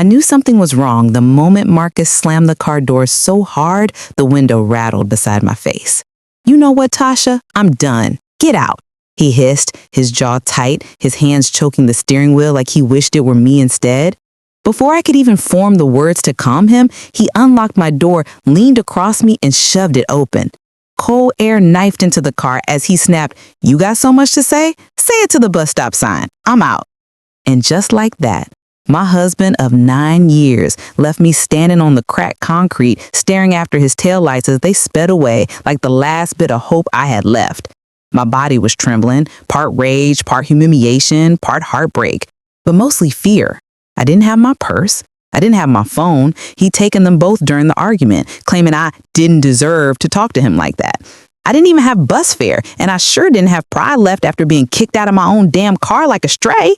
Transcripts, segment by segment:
I knew something was wrong the moment Marcus slammed the car door so hard the window rattled beside my face. "You know what, Tasha? I'm done. Get out," he hissed, his jaw tight, his hands choking the steering wheel like he wished it were me instead. Before I could even form the words to calm him, he unlocked my door, leaned across me, and shoved it open. Cold air knifed into the car as he snapped, "You got so much to say? Say it to the bus stop sign. I'm out." And just like that, my husband of 9 years left me standing on the cracked concrete, staring after his taillights as they sped away like the last bit of hope I had left. My body was trembling, part rage, part humiliation, part heartbreak, but mostly fear. I didn't have my purse. I didn't have my phone. He'd taken them both during the argument, claiming I didn't deserve to talk to him like that. I didn't even have bus fare, and I sure didn't have pride left after being kicked out of my own damn car like a stray.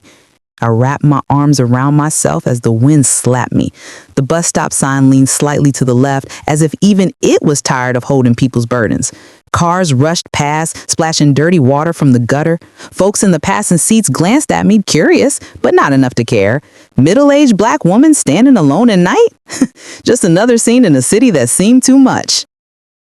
I wrapped my arms around myself as the wind slapped me. The bus stop sign leaned slightly to the left, as if even it was tired of holding people's burdens. Cars rushed past, splashing dirty water from the gutter. Folks in the passing seats glanced at me, curious, but not enough to care. Middle-aged black woman standing alone at night? Just another scene in a city that seemed too much.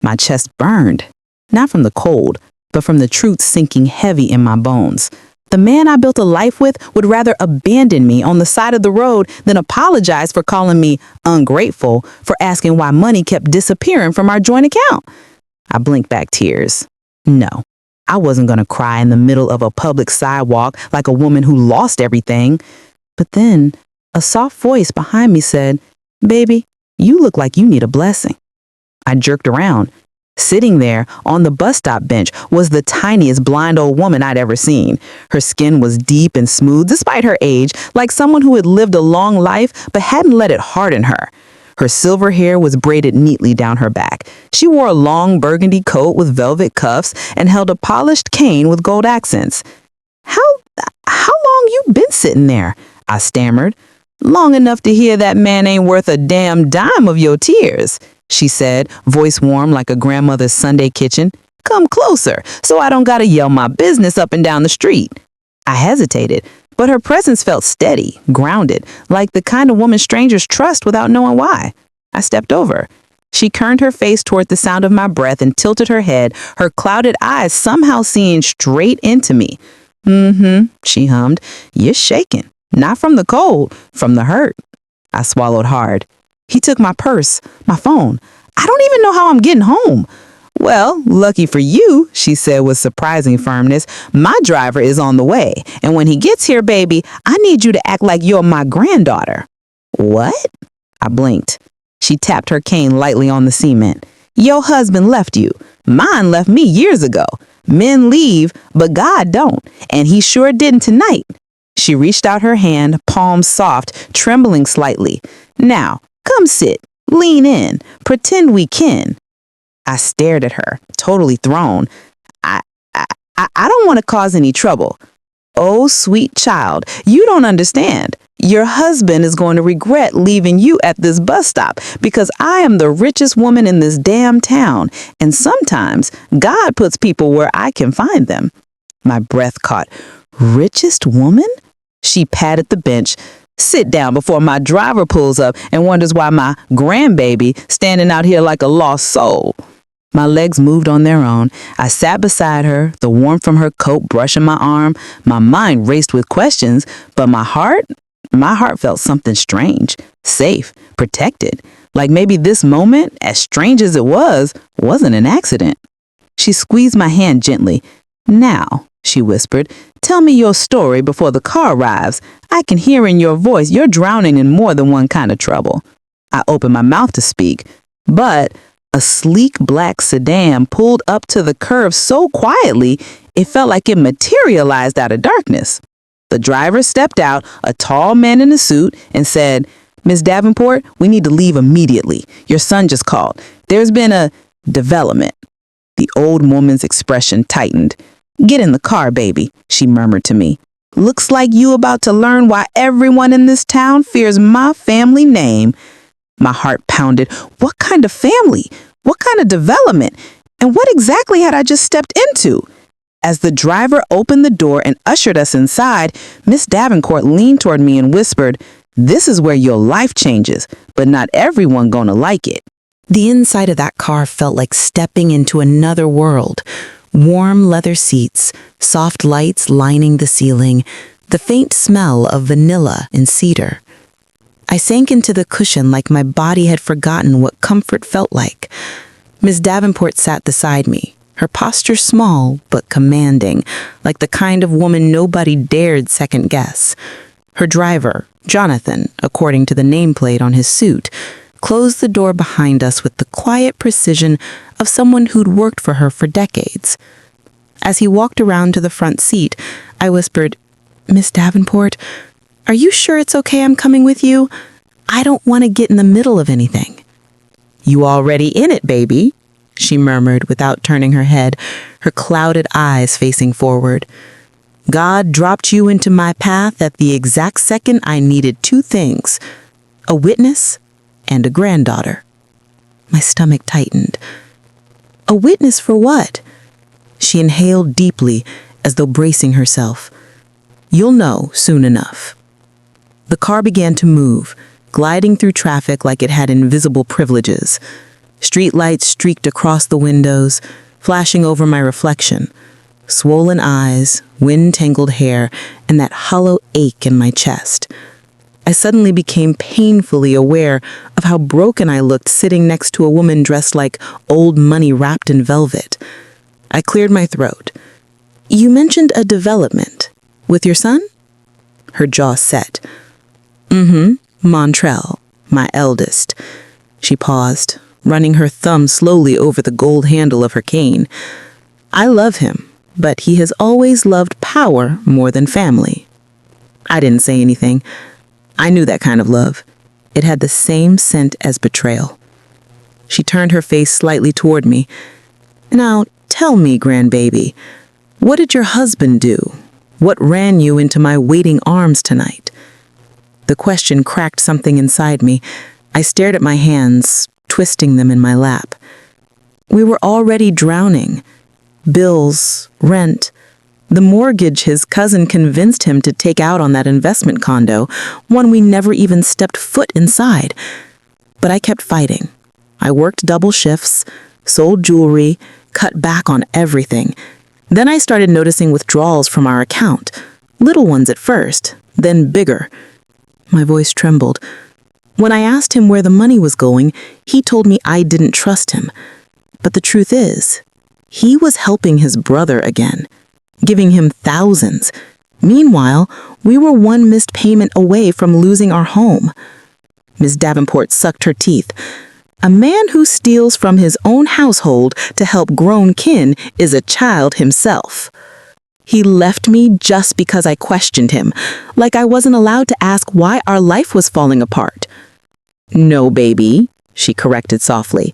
My chest burned, not from the cold, but from the truth sinking heavy in my bones. The man I built a life with would rather abandon me on the side of the road than apologize for calling me ungrateful for asking why money kept disappearing from our joint account. I blinked back tears. No, I wasn't going to cry in the middle of a public sidewalk like a woman who lost everything. But then a soft voice behind me said, "Baby, you look like you need a blessing." I jerked around. Sitting there on the bus stop bench was the tiniest blind old woman I'd ever seen. Her skin was deep and smooth despite her age, like someone who had lived a long life but hadn't let it harden her. Her silver hair was braided neatly down her back. She wore a long burgundy coat with velvet cuffs and held a polished cane with gold accents. How long you been sitting there?" I stammered. "Long enough to hear that man ain't worth a damn dime of your tears," she said, voice warm like a grandmother's Sunday kitchen. "Come closer, so I don't gotta yell my business up and down the street." I hesitated, but her presence felt steady, grounded, like the kind of woman strangers trust without knowing why. I stepped over. She turned her face toward the sound of my breath and tilted her head, her clouded eyes somehow seeing straight into me. She hummed. "You're shaking. Not from the cold, from the hurt." I swallowed hard. "He took my purse, my phone. I don't even know how I'm getting home." "Well, lucky for you," she said with surprising firmness, "my driver is on the way. And when he gets here, baby, I need you to act like you're my granddaughter." "What?" I blinked. She tapped her cane lightly on the cement. "Your husband left you. Mine left me years ago. Men leave, but God don't. And he sure didn't tonight." She reached out her hand, palm soft, trembling slightly. "Now, come sit. Lean in. Pretend we kin." I stared at her, totally thrown. I don't want to cause any trouble." "Oh, sweet child, you don't understand. Your husband is going to regret leaving you at this bus stop because I am the richest woman in this damn town, and sometimes God puts people where I can find them." My breath caught. "Richest woman?" She patted the bench. "Sit down before my driver pulls up and wonders why my grandbaby standing out here like a lost soul." My legs moved on their own. I sat beside her, the warmth from her coat brushing my arm. My mind raced with questions, but my heart felt something strange, safe, protected. Like maybe this moment, as strange as it was, wasn't an accident. She squeezed my hand gently. "Now," she whispered, "tell me your story before the car arrives. I can hear in your voice you're drowning in more than one kind of trouble." I opened my mouth to speak, but a sleek black sedan pulled up to the curb so quietly it felt like it materialized out of darkness. The driver stepped out, a tall man in a suit, and said, "Miss Davenport, we need to leave immediately. Your son just called. There's been a development." The old woman's expression tightened. "Get in the car, baby," she murmured to me. "Looks like you about to learn why everyone in this town fears my family name." My heart pounded. What kind of family? What kind of development? And what exactly had I just stepped into? As the driver opened the door and ushered us inside, Miss Davenport leaned toward me and whispered, This is where your life changes, but not everyone gonna like it. The inside of that car felt like stepping into another world. Warm leather seats, soft lights lining the ceiling, the faint smell of vanilla and cedar. I sank into the cushion like my body had forgotten what comfort felt like. Miss Davenport sat beside me, her posture small but commanding, like the kind of woman nobody dared second guess. Her driver, Jonathan, according to the nameplate on his suit, closed the door behind us with the quiet precision of someone who'd worked for her for decades. As he walked around to the front seat, I whispered, "Miss Davenport, are you sure it's okay I'm coming with you? I don't want to get in the middle of anything." "You already in it, baby," she murmured without turning her head, her clouded eyes facing forward. "God dropped you into my path at the exact second I needed two things, a witness and a granddaughter." My stomach tightened. "A witness for what?" She inhaled deeply, as though bracing herself. "You'll know soon enough." The car began to move, gliding through traffic like it had invisible privileges. Street lights streaked across the windows, flashing over my reflection. Swollen eyes, wind-tangled hair, and that hollow ache in my chest. I suddenly became painfully aware of how broken I looked sitting next to a woman dressed like old money wrapped in velvet. I cleared my throat. "You mentioned a development. With your son?" Her jaw set. Montrell, my eldest." She paused, running her thumb slowly over the gold handle of her cane. "I love him, but he has always loved power more than family." I didn't say anything. I knew that kind of love. It had the same scent as betrayal. She turned her face slightly toward me. "Now, tell me, grandbaby, what did your husband do? What ran you into my waiting arms tonight?" The question cracked something inside me. I stared at my hands, twisting them in my lap. We were already drowning. Bills, rent, the mortgage his cousin convinced him to take out on that investment condo, one we never even stepped foot inside. But I kept fighting. I worked double shifts, sold jewelry, cut back on everything. Then I started noticing withdrawals from our account. Little ones at first, then bigger. My voice trembled. When I asked him where the money was going, he told me I didn't trust him. But the truth is, he was helping his brother again, giving him thousands. Meanwhile, we were one missed payment away from losing our home. Miss Davenport sucked her teeth. "A man who steals from his own household to help grown kin is a child himself. He left me just because I questioned him, like I wasn't allowed to ask why our life was falling apart." "No, baby," she corrected softly.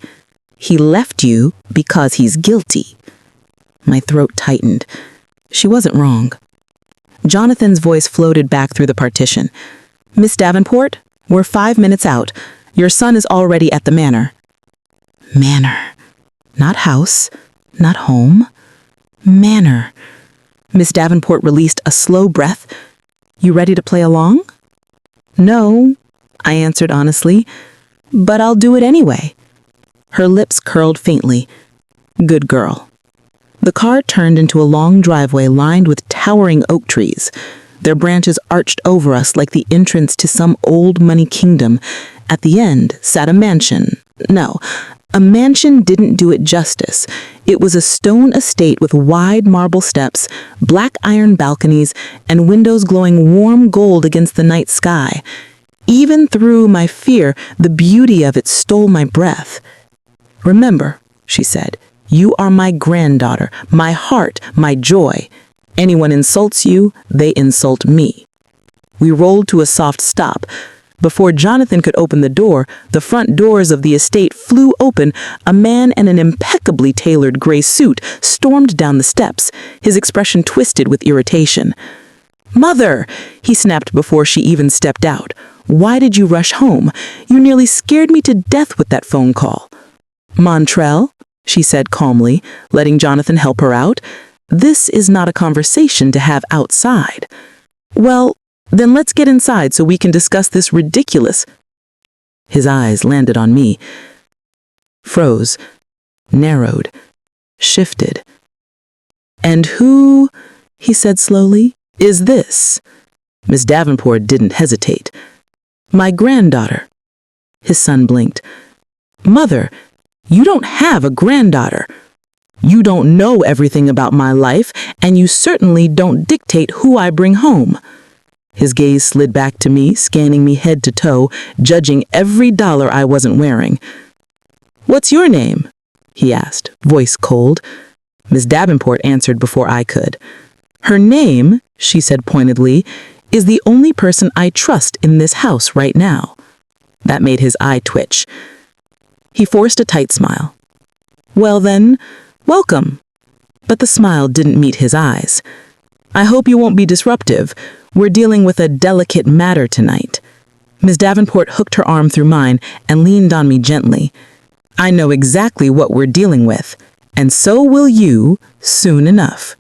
"He left you because he's guilty." My throat tightened. She wasn't wrong. Jonathan's voice floated back through the partition. "Miss Davenport, we're 5 minutes out. Your son is already at the manor." Manor. Not house, not home. Manor. Miss Davenport released a slow breath. "You ready to play along?" "No," I answered honestly, "but I'll do it anyway." Her lips curled faintly. "Good girl." The car turned into a long driveway lined with towering oak trees. Their branches arched over us like the entrance to some old money kingdom. At the end sat a mansion. No, a mansion didn't do it justice. It was a stone estate with wide marble steps, black iron balconies, and windows glowing warm gold against the night sky. Even through my fear, the beauty of it stole my breath. "Remember," she said, "you are my granddaughter, my heart, my joy. Anyone insults you, they insult me." We rolled to a soft stop. Before Jonathan could open the door, the front doors of the estate flew open. A man in an impeccably tailored gray suit stormed down the steps, his expression twisted with irritation. "Mother!" he snapped before she even stepped out. "Why did you rush home? You nearly scared me to death with that phone call." "Montrell," she said calmly, letting Jonathan help her out, "this is not a conversation to have outside." "Well, Then let's get inside so we can discuss this ridiculous. His eyes landed on me, froze, narrowed, shifted. And who, he said slowly, is this? Miss Davenport didn't hesitate. My granddaughter. His son blinked. Mother, you don't have a granddaughter. You don't know everything about my life, and you certainly don't dictate who I bring home. His gaze slid back to me, scanning me head to toe, judging every dollar I wasn't wearing. What's your name? He asked, voice cold. Miss Davenport answered before I could. Her name, she said pointedly, is the only person I trust in this house right now. That made his eye twitch. He forced a tight smile. Well then, welcome. But the smile didn't meet his eyes. I hope you won't be disruptive. We're dealing with a delicate matter tonight. Miss Davenport hooked her arm through mine and leaned on me gently. I know exactly what we're dealing with, and so will you soon enough.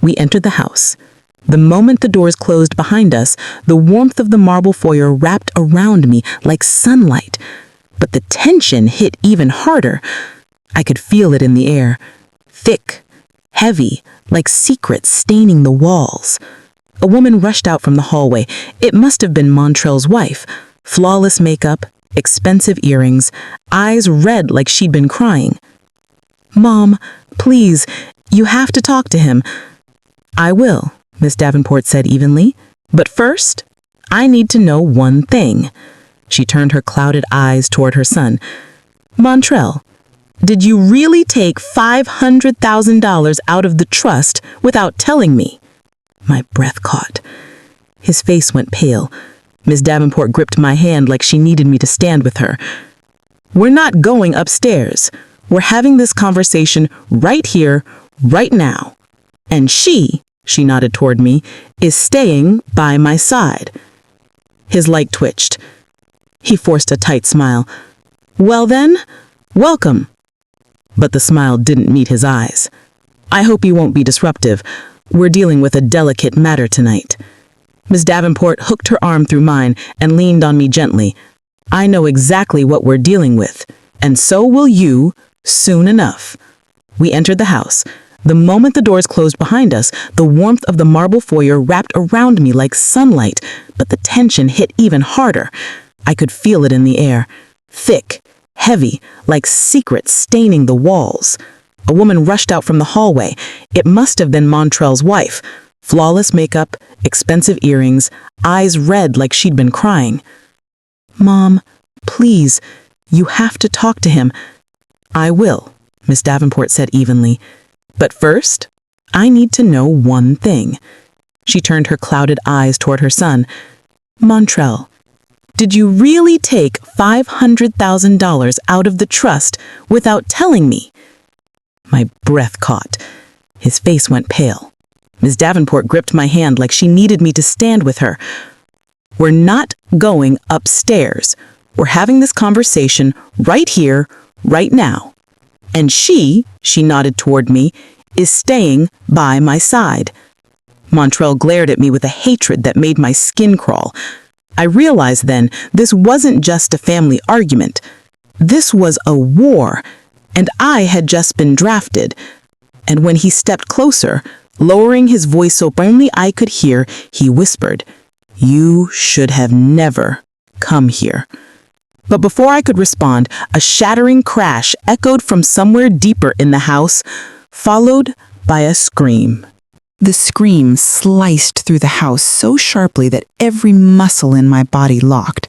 We entered the house. The moment the doors closed behind us, the warmth of the marble foyer wrapped around me like sunlight. But the tension hit even harder. I could feel it in the air, thick, heavy, like secrets staining the walls. A woman rushed out from the hallway. It must have been Montrell's wife. Flawless makeup, expensive earrings, eyes red like she'd been crying. Mom, please, you have to talk to him. I will, Miss Davenport said evenly. But first, I need to know one thing. She turned her clouded eyes toward her son. Montrell, did you really take $500,000 out of the trust without telling me? My breath caught. His face went pale. Miss Davenport gripped my hand like she needed me to stand with her. We're not going upstairs. We're having this conversation right here, right now. And she nodded toward me, is staying by my side. His light twitched. He forced a tight smile. Well then, welcome. But the smile didn't meet his eyes. I hope you won't be disruptive. We're dealing with a delicate matter tonight. Miss Davenport hooked her arm through mine and leaned on me gently. I know exactly what we're dealing with, and so will you soon enough. We entered the house. The moment the doors closed behind us, the warmth of the marble foyer wrapped around me like sunlight, but the tension hit even harder. I could feel it in the air, thick, heavy, like secrets staining the walls. A woman rushed out from the hallway. It must have been Montrell's wife. Flawless makeup, expensive earrings, eyes red like she'd been crying. Mom, please, you have to talk to him. I will, Miss Davenport said evenly. But first, I need to know one thing. She turned her clouded eyes toward her son. Montrell, did you really take $500,000 out of the trust without telling me? My breath caught. His face went pale. Miss Davenport gripped my hand like she needed me to stand with her. We're not going upstairs. We're having this conversation right here, right now. And she nodded toward me, is staying by my side. Montrell glared at me with a hatred that made my skin crawl. I realized then this wasn't just a family argument. This was a war, and I had just been drafted. And when he stepped closer, lowering his voice so only I could hear, he whispered, "You should have never come here." But before I could respond, a shattering crash echoed from somewhere deeper in the house, followed by a scream. The scream sliced through the house so sharply that every muscle in my body locked.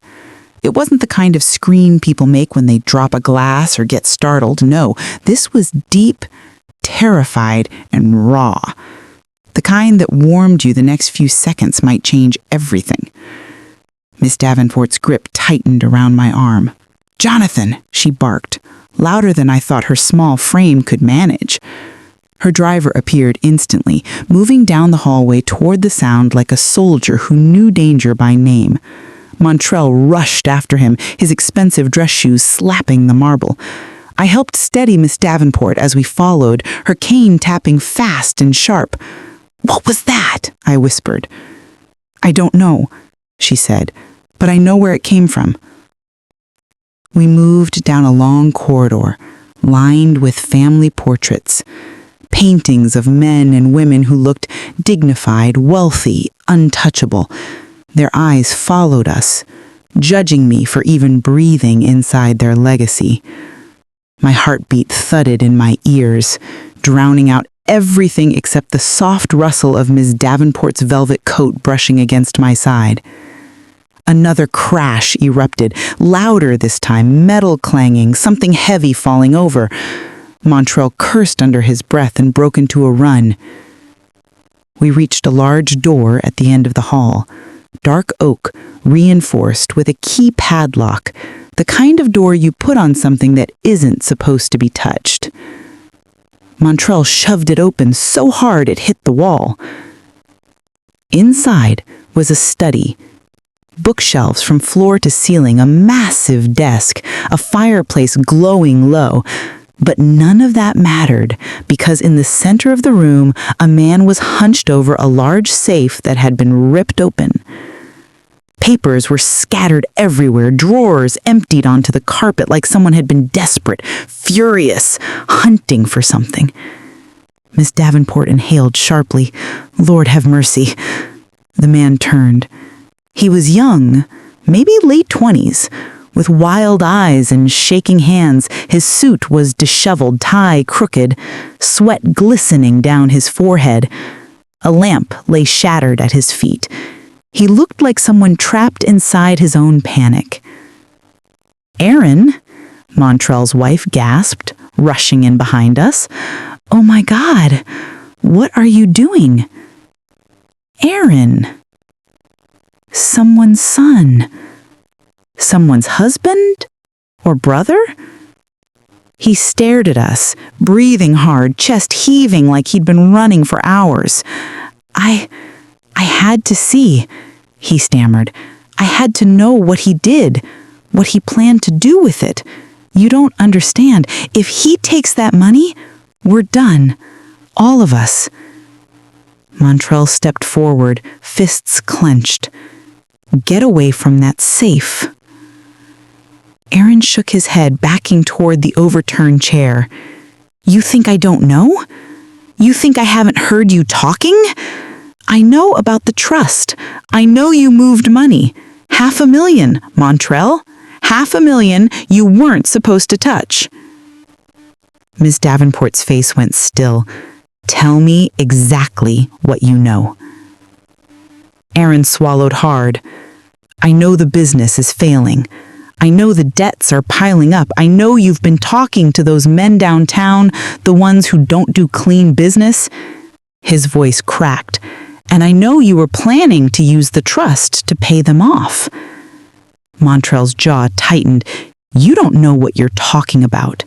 It wasn't the kind of scream people make when they drop a glass or get startled. No, this was deep, terrified, and raw. The kind that warned you the next few seconds might change everything. Miss Davenport's grip tightened around my arm. "Jonathan," she barked, louder than I thought her small frame could manage. Her driver appeared instantly, moving down the hallway toward the sound like a soldier who knew danger by name. Montrell rushed after him, his expensive dress shoes slapping the marble. I helped steady Miss Davenport as we followed, her cane tapping fast and sharp. "What was that?" I whispered. I don't know, she said, but I know where it came from. We moved down a long corridor, lined with family portraits, paintings of men and women who looked dignified, wealthy, untouchable. Their eyes followed us, judging me for even breathing inside their legacy. My heartbeat thudded in my ears, drowning out everything except the soft rustle of Ms. Davenport's velvet coat brushing against my side. Another crash erupted, louder this time, metal clanging, something heavy falling over. Montrell cursed under his breath and broke into a run. We reached a large door at the end of the hall, dark oak, reinforced with a key padlock, the kind of door you put on something that isn't supposed to be touched. Montrell shoved it open so hard it hit the wall. Inside was a study. Bookshelves from floor to ceiling, a massive desk, a fireplace glowing low. But none of that mattered, because in the center of the room, a man was hunched over a large safe that had been ripped open. Papers were scattered everywhere, drawers emptied onto the carpet like someone had been desperate, furious, hunting for something. Miss Davenport inhaled sharply. Lord have mercy. The man turned. He was young, maybe late 20s, with wild eyes and shaking hands. His suit was disheveled, tie crooked, sweat glistening down his forehead. A lamp lay shattered at his feet. He looked like someone trapped inside his own panic. "Aaron," Montrell's wife gasped, rushing in behind us. "Oh my God, what are you doing?" "Aaron. Someone's son. Someone's husband? Or brother?" He stared at us, breathing hard, chest heaving like he'd been running for hours. I had to see," he stammered. "I had to know what he did, what he planned to do with it. You don't understand. If he takes that money, we're done. All of us." Montrell stepped forward, fists clenched. "Get away from that safe." Aaron shook his head, backing toward the overturned chair. "You think I don't know? You think I haven't heard you talking? I know about the trust. I know you moved money. $500,000, Montrell. $500,000 you weren't supposed to touch." Miss Davenport's face went still. "Tell me exactly what you know." Aaron swallowed hard. "I know the business is failing. I know the debts are piling up. I know you've been talking to those men downtown, the ones who don't do clean business." His voice cracked. "And I know you were planning to use the trust to pay them off." Montrell's jaw tightened. "You don't know what you're talking about."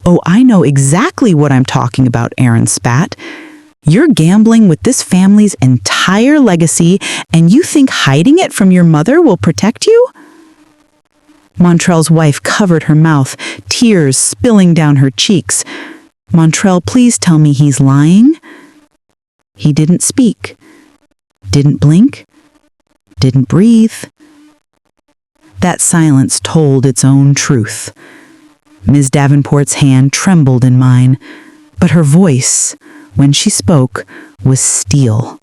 "Oh, I know exactly what I'm talking about," Aaron spat. "You're gambling with this family's entire legacy, and you think hiding it from your mother will protect you?" Montrell's wife covered her mouth, tears spilling down her cheeks. "Montrell, please tell me he's lying." He didn't speak, didn't blink, didn't breathe. That silence told its own truth. Ms. Davenport's hand trembled in mine, but her voice, when she spoke, was steel.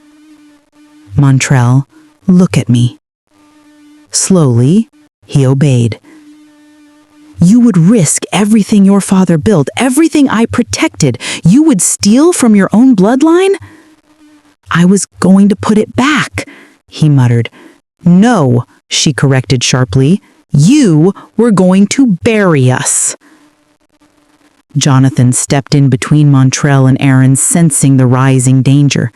"Montrell, look at me." Slowly, he obeyed. "You would risk everything your father built, everything I protected. You would steal from your own bloodline?" "I was going to put it back," he muttered. "No," she corrected sharply. "You were going to bury us." Jonathan stepped in between Montrell and Aaron, sensing the rising danger.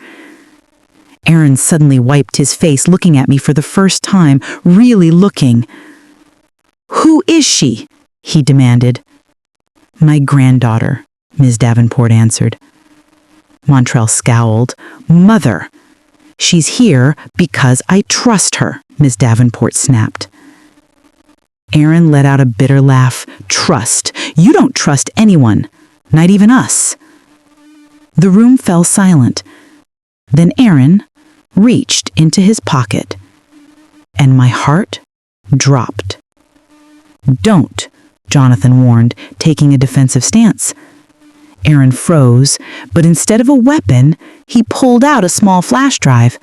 Aaron suddenly wiped his face, looking at me for the first time, really looking. "Who is she?" he demanded. "My granddaughter," Ms. Davenport answered. Montrell scowled. "Mother." "She's here because I trust her," Ms. Davenport snapped. Aaron let out a bitter laugh. "Trust? You don't trust anyone, not even us." The room fell silent. Then Aaron, reached into his pocket, and my heart dropped. "Don't," Jonathan warned, taking a defensive stance. Aaron froze, but instead of a weapon, he pulled out a small flash drive.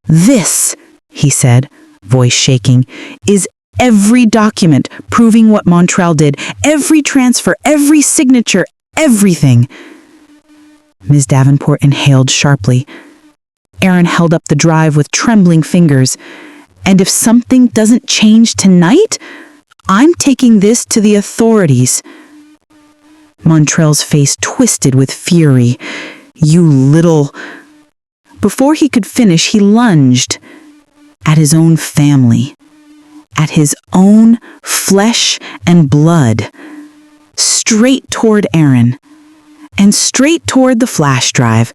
"This," he said, voice shaking, "is every document proving what Montrell did, every transfer, every signature, everything." Ms. Davenport inhaled sharply. Aaron held up the drive with trembling fingers. "And if something doesn't change tonight, I'm taking this to the authorities." Montrell's face twisted with fury. "You little—" Before he could finish, he lunged at his own family, at his own flesh and blood, straight toward Aaron, and straight toward the flash drive.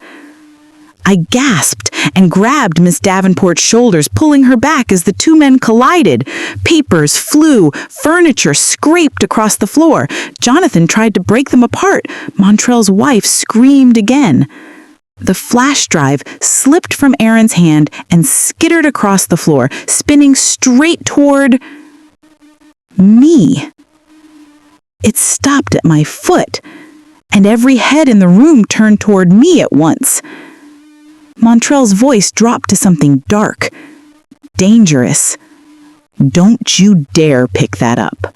I gasped and grabbed Miss Davenport's shoulders, pulling her back as the two men collided. Papers flew, furniture scraped across the floor. Jonathan tried to break them apart. Montrell's wife screamed again. The flash drive slipped from Aaron's hand and skittered across the floor, spinning straight toward me. It stopped at my foot, and every head in the room turned toward me at once. Montrell's voice dropped to something dark, dangerous. "Don't you dare pick that up."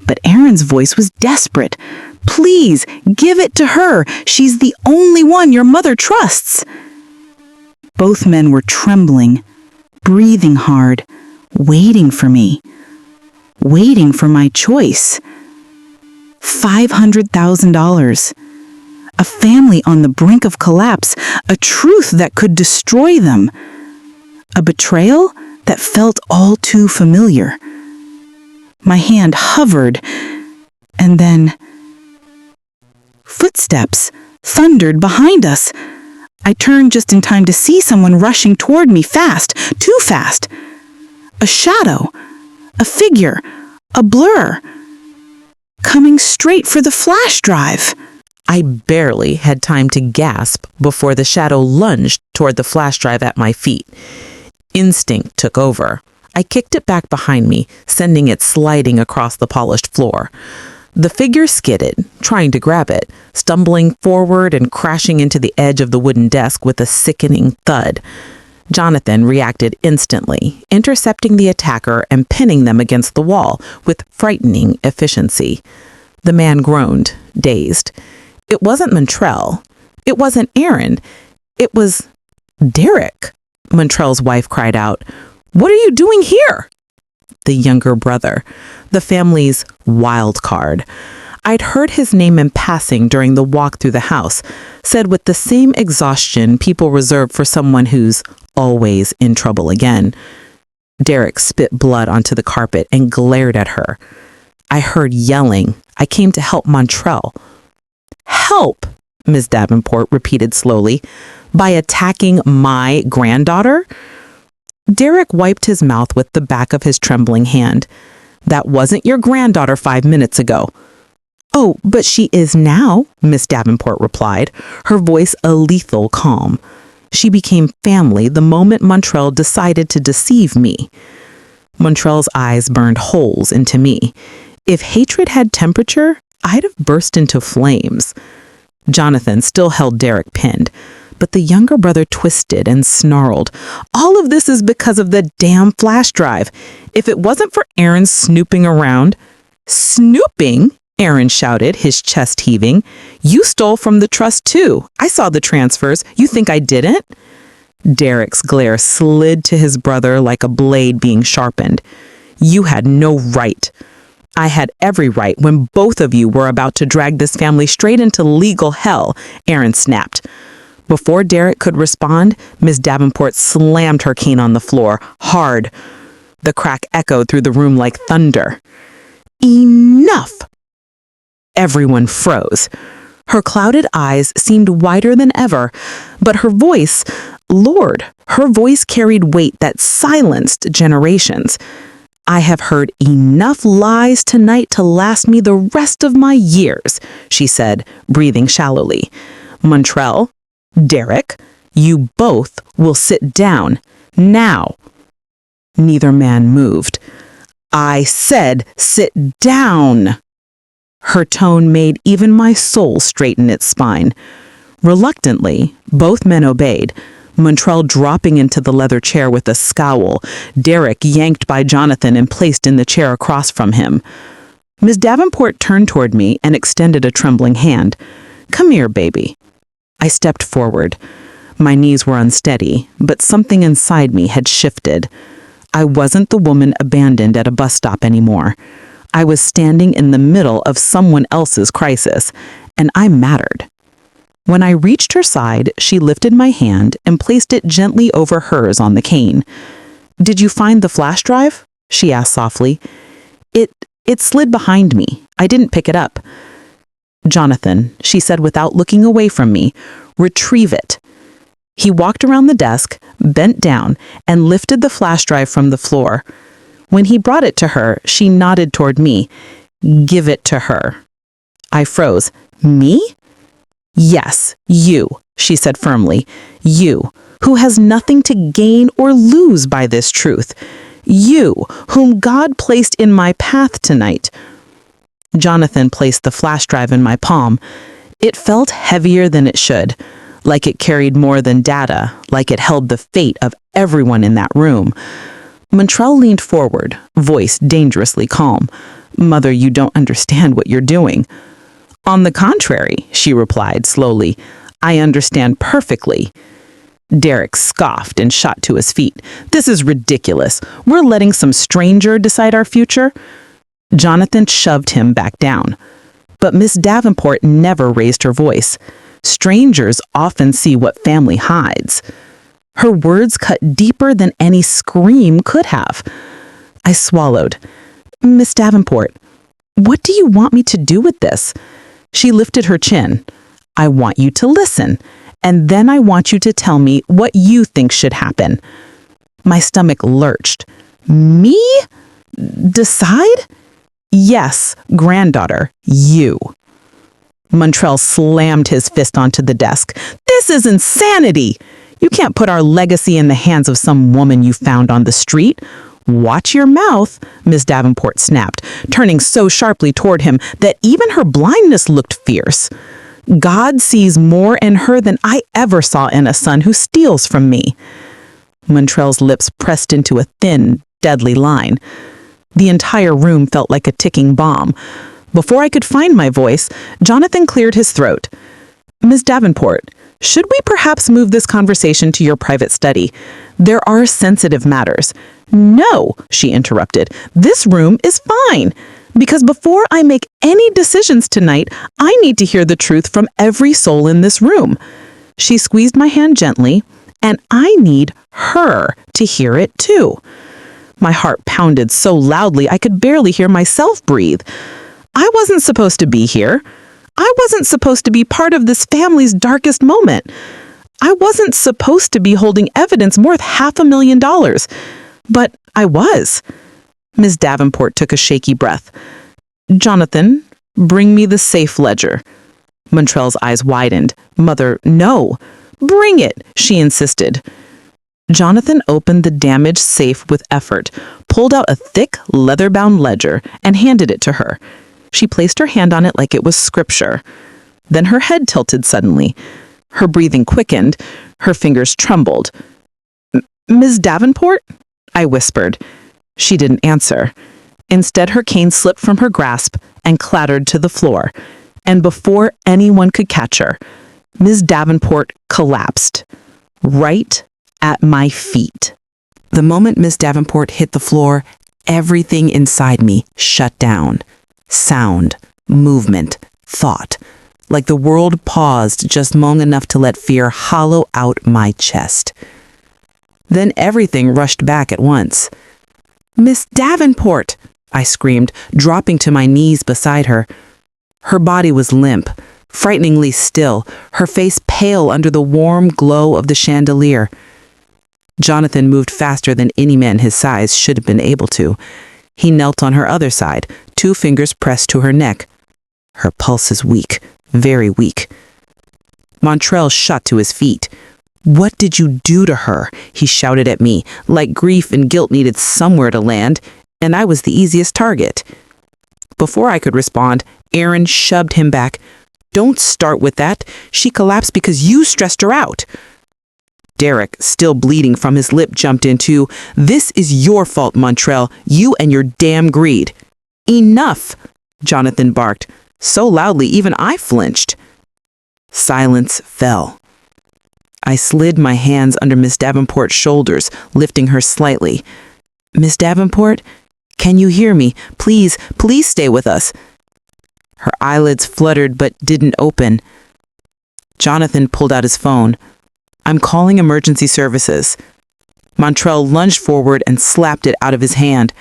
But Aaron's voice was desperate. "Please, give it to her. She's the only one your mother trusts." Both men were trembling, breathing hard, waiting for me, waiting for my choice. $500,000. A family on the brink of collapse, a truth that could destroy them, a betrayal that felt all too familiar. My hand hovered, and then footsteps thundered behind us. I turned just in time to see someone rushing toward me fast, too fast. A shadow, a figure, a blur, coming straight for the flash drive. I barely had time to gasp before the shadow lunged toward the flash drive at my feet. Instinct took over. I kicked it back behind me, sending it sliding across the polished floor. The figure skidded, trying to grab it, stumbling forward and crashing into the edge of the wooden desk with a sickening thud. Jonathan reacted instantly, intercepting the attacker and pinning them against the wall with frightening efficiency. The man groaned, dazed. It wasn't Montrell. It wasn't Aaron. It was Derek. Montrell's wife cried out. "What are you doing here?" The younger brother, the family's wild card. I'd heard his name in passing during the walk through the house, said with the same exhaustion people reserve for someone who's always in trouble again. Derek spit blood onto the carpet and glared at her. I heard yelling. I came to help Montrell. "Help," Ms. Davenport repeated slowly, "by attacking my granddaughter?" Derek wiped his mouth with the back of his trembling hand. "That wasn't your granddaughter 5 minutes ago." "Oh, but she is now," Miss Davenport replied, her voice a lethal calm. "She became family the moment Montrell decided to deceive me." Montrell's eyes burned holes into me. If hatred had temperature, I'd have burst into flames. Jonathan still held Derek pinned, but the younger brother twisted and snarled. "All of this is because of the damn flash drive. If it wasn't for Aaron snooping around—" "Snooping?" Aaron shouted, his chest heaving. "You stole from the trust too. I saw the transfers. You think I didn't?" Derek's glare slid to his brother like a blade being sharpened. "You had no right." "I had every right when both of you were about to drag this family straight into legal hell," Aaron snapped. Before Derek could respond, Ms. Davenport slammed her cane on the floor, hard. The crack echoed through the room like thunder. "Enough!" Everyone froze. Her clouded eyes seemed wider than ever, but her voice, Lord, her voice carried weight that silenced generations. "I have heard enough lies tonight to last me the rest of my years," she said, breathing shallowly. "Montrell, Derek, You both will sit down, now." Neither man moved. "I said sit down." Her tone made even my soul straighten its spine. Reluctantly, both men obeyed, Montrell dropping into the leather chair with a scowl, Derek yanked by Jonathan and placed in the chair across from him. Miss Davenport turned toward me and extended a trembling hand. "Come here, baby." I stepped forward. My knees were unsteady, but something inside me had shifted. I wasn't the woman abandoned at a bus stop anymore. I was standing in the middle of someone else's crisis, and I mattered. When I reached her side, she lifted my hand and placed it gently over hers on the cane. "Did you find the flash drive?" she asked softly. It slid behind me. I didn't pick it up." "Jonathan," she said without looking away from me, "retrieve it." He walked around the desk, bent down, and lifted the flash drive from the floor. When he brought it to her, she nodded toward me. "Give it to her." I froze. "Me?" "Yes, you," she said firmly. "You, who has nothing to gain or lose by this truth. You, whom God placed in my path tonight." Jonathan placed the flash drive in my palm. It felt heavier than it should, like it carried more than data, like it held the fate of everyone in that room. Montrell leaned forward, voice dangerously calm. "Mother, you don't understand what you're doing." "On the contrary," she replied slowly, "I understand perfectly." Derek scoffed and shot to his feet. "This is ridiculous. We're letting some stranger decide our future?" Jonathan shoved him back down. But Miss Davenport never raised her voice. Strangers often see what family hides. Her words cut deeper than any scream could have. I swallowed. "Miss Davenport, what do you want me to do with this?" She lifted her chin. "I want you to listen, and then I want you to tell me what you think should happen." My stomach lurched. "Me? Decide?" "Yes, granddaughter, you." Montrell slammed his fist onto the desk. "This is insanity! You can't put our legacy in the hands of some woman you found on the street." "Watch your mouth," Miss Davenport snapped, turning so sharply toward him that even her blindness looked fierce. "God sees more in her than I ever saw in a son who steals from me." Montrell's lips pressed into a thin, deadly line. The entire room felt like a ticking bomb. Before I could find my voice, Jonathan cleared his throat. "Miss Davenport, should we perhaps move this conversation to your private study? There are sensitive matters." "No," she interrupted. "This room is fine. Because before I make any decisions tonight, I need to hear the truth from every soul in this room." She squeezed my hand gently, and I need her to hear it too. My heart pounded so loudly I could barely hear myself breathe. I wasn't supposed to be here. I wasn't supposed to be part of this family's darkest moment. I wasn't supposed to be holding evidence worth $500,000. But I was. Miss Davenport took a shaky breath. "Jonathan, bring me the safe ledger." Montrell's eyes widened. "Mother, no." "Bring it," she insisted. Jonathan opened the damaged safe with effort, pulled out a thick, leather-bound ledger, and handed it to her. She placed her hand on it like it was scripture. Then her head tilted suddenly. Her breathing quickened. Her fingers trembled. "Ms. Davenport?" I whispered. She didn't answer. Instead, her cane slipped from her grasp and clattered to the floor. And before anyone could catch her, Ms. Davenport collapsed, right at my feet. The moment Miss Davenport hit the floor, everything inside me shut down. Sound, movement, thought. Like the world paused just long enough to let fear hollow out my chest. Then everything rushed back at once. "Miss Davenport!" I screamed, dropping to my knees beside her. Her body was limp, frighteningly still, her face pale under the warm glow of the chandelier. Jonathan moved faster than any man his size should have been able to. He knelt on her other side, 2 fingers pressed to her neck. Her pulse is weak, very weak. Montrell shot to his feet. "What did you do to her?" he shouted at me, like grief and guilt needed somewhere to land, and I was the easiest target. Before I could respond, Aaron shoved him back. "Don't start with that. She collapsed because you stressed her out." Derek, still bleeding from his lip, jumped in too. "This is your fault, Montrell. You and your damn greed." "Enough!" Jonathan barked, so loudly even I flinched. Silence fell. I slid my hands under Miss Davenport's shoulders, lifting her slightly. "Miss Davenport, can you hear me? Please, please stay with us." Her eyelids fluttered but didn't open. Jonathan pulled out his phone. "I'm calling emergency services." Montrell lunged forward and slapped it out of his hand.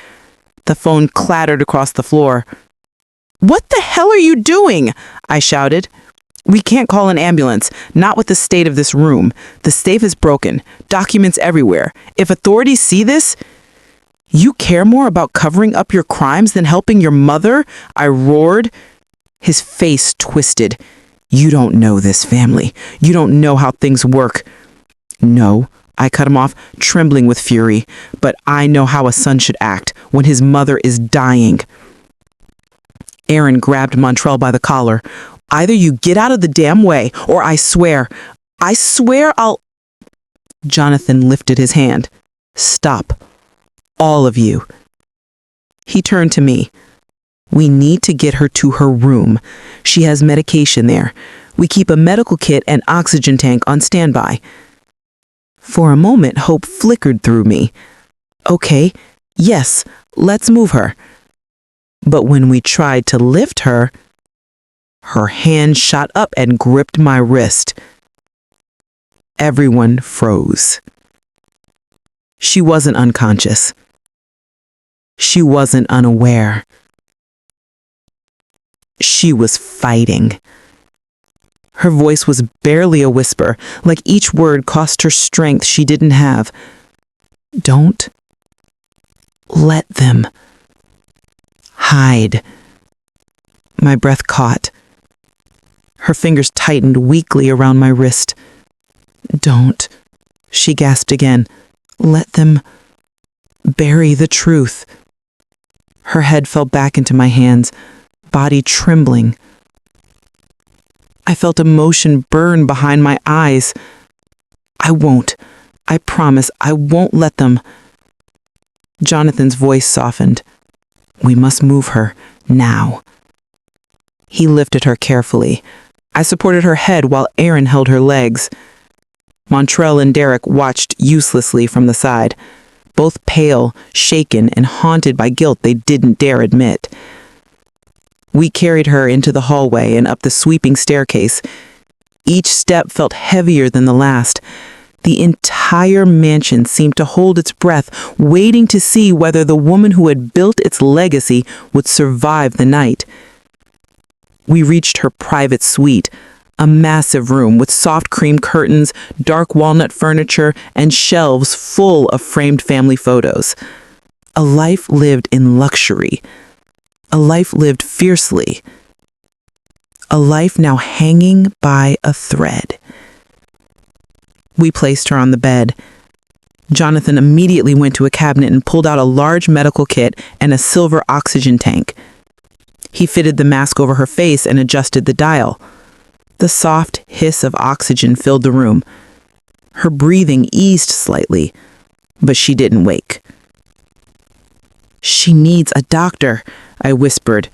The phone clattered across the floor. "What the hell are you doing?" I shouted. "We can't call an ambulance, not with the state of this room. The safe is broken, documents everywhere. If authorities see this..." "You care more about covering up your crimes than helping your mother?" I roared. His face twisted. "You don't know this family. You don't know how things work." "No," I cut him off, trembling with fury. "But I know how a son should act when his mother is dying." Aaron grabbed Montrell by the collar. "Either you get out of the damn way, or I swear I'll..." Jonathan lifted his hand. "Stop. All of you." He turned to me. "We need to get her to her room. She has medication there. We keep a medical kit and oxygen tank on standby." For a moment, hope flickered through me. "Okay, yes, let's move her." But when we tried to lift her, her hand shot up and gripped my wrist. Everyone froze. She wasn't unconscious. She wasn't unaware. She was fighting. Her voice was barely a whisper, like each word cost her strength she didn't have. "Don't let them hide." My breath caught. Her fingers tightened weakly around my wrist. "Don't," she gasped again. "Let them bury the truth." Her head fell back into my hands, body trembling. I felt emotion burn behind my eyes. "I won't. I promise I won't let them." Jonathan's voice softened. "We must move her, now." He lifted her carefully. I supported her head while Aaron held her legs. Montrell and Derek watched uselessly from the side, both pale, shaken, and haunted by guilt they didn't dare admit. We carried her into the hallway and up the sweeping staircase. Each step felt heavier than the last. The entire mansion seemed to hold its breath, waiting to see whether the woman who had built its legacy would survive the night. We reached her private suite, a massive room with soft cream curtains, dark walnut furniture, and shelves full of framed family photos. A life lived in luxury. A life lived fiercely. A life now hanging by a thread. We placed her on the bed. Jonathan immediately went to a cabinet and pulled out a large medical kit and a silver oxygen tank. He fitted the mask over her face and adjusted the dial. The soft hiss of oxygen filled the room. Her breathing eased slightly, but she didn't wake. "She needs a doctor," I whispered.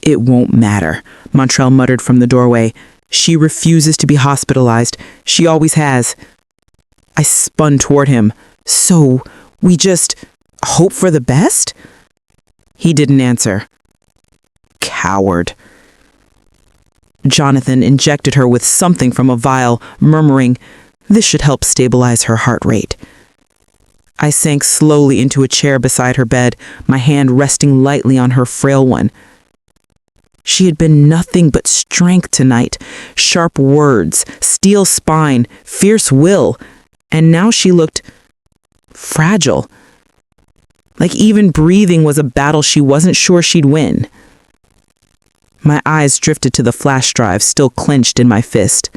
"It won't matter," Montrell muttered from the doorway. "She refuses to be hospitalized. She always has." I spun toward him. "So, we just hope for the best?" He didn't answer. Coward. Jonathan injected her with something from a vial, murmuring, "This should help stabilize her heart rate." I sank slowly into a chair beside her bed, my hand resting lightly on her frail one. She had been nothing but strength tonight, sharp words, steel spine, fierce will, and now she looked fragile. Like even breathing was a battle she wasn't sure she'd win. My eyes drifted to the flash drive still clenched in my fist.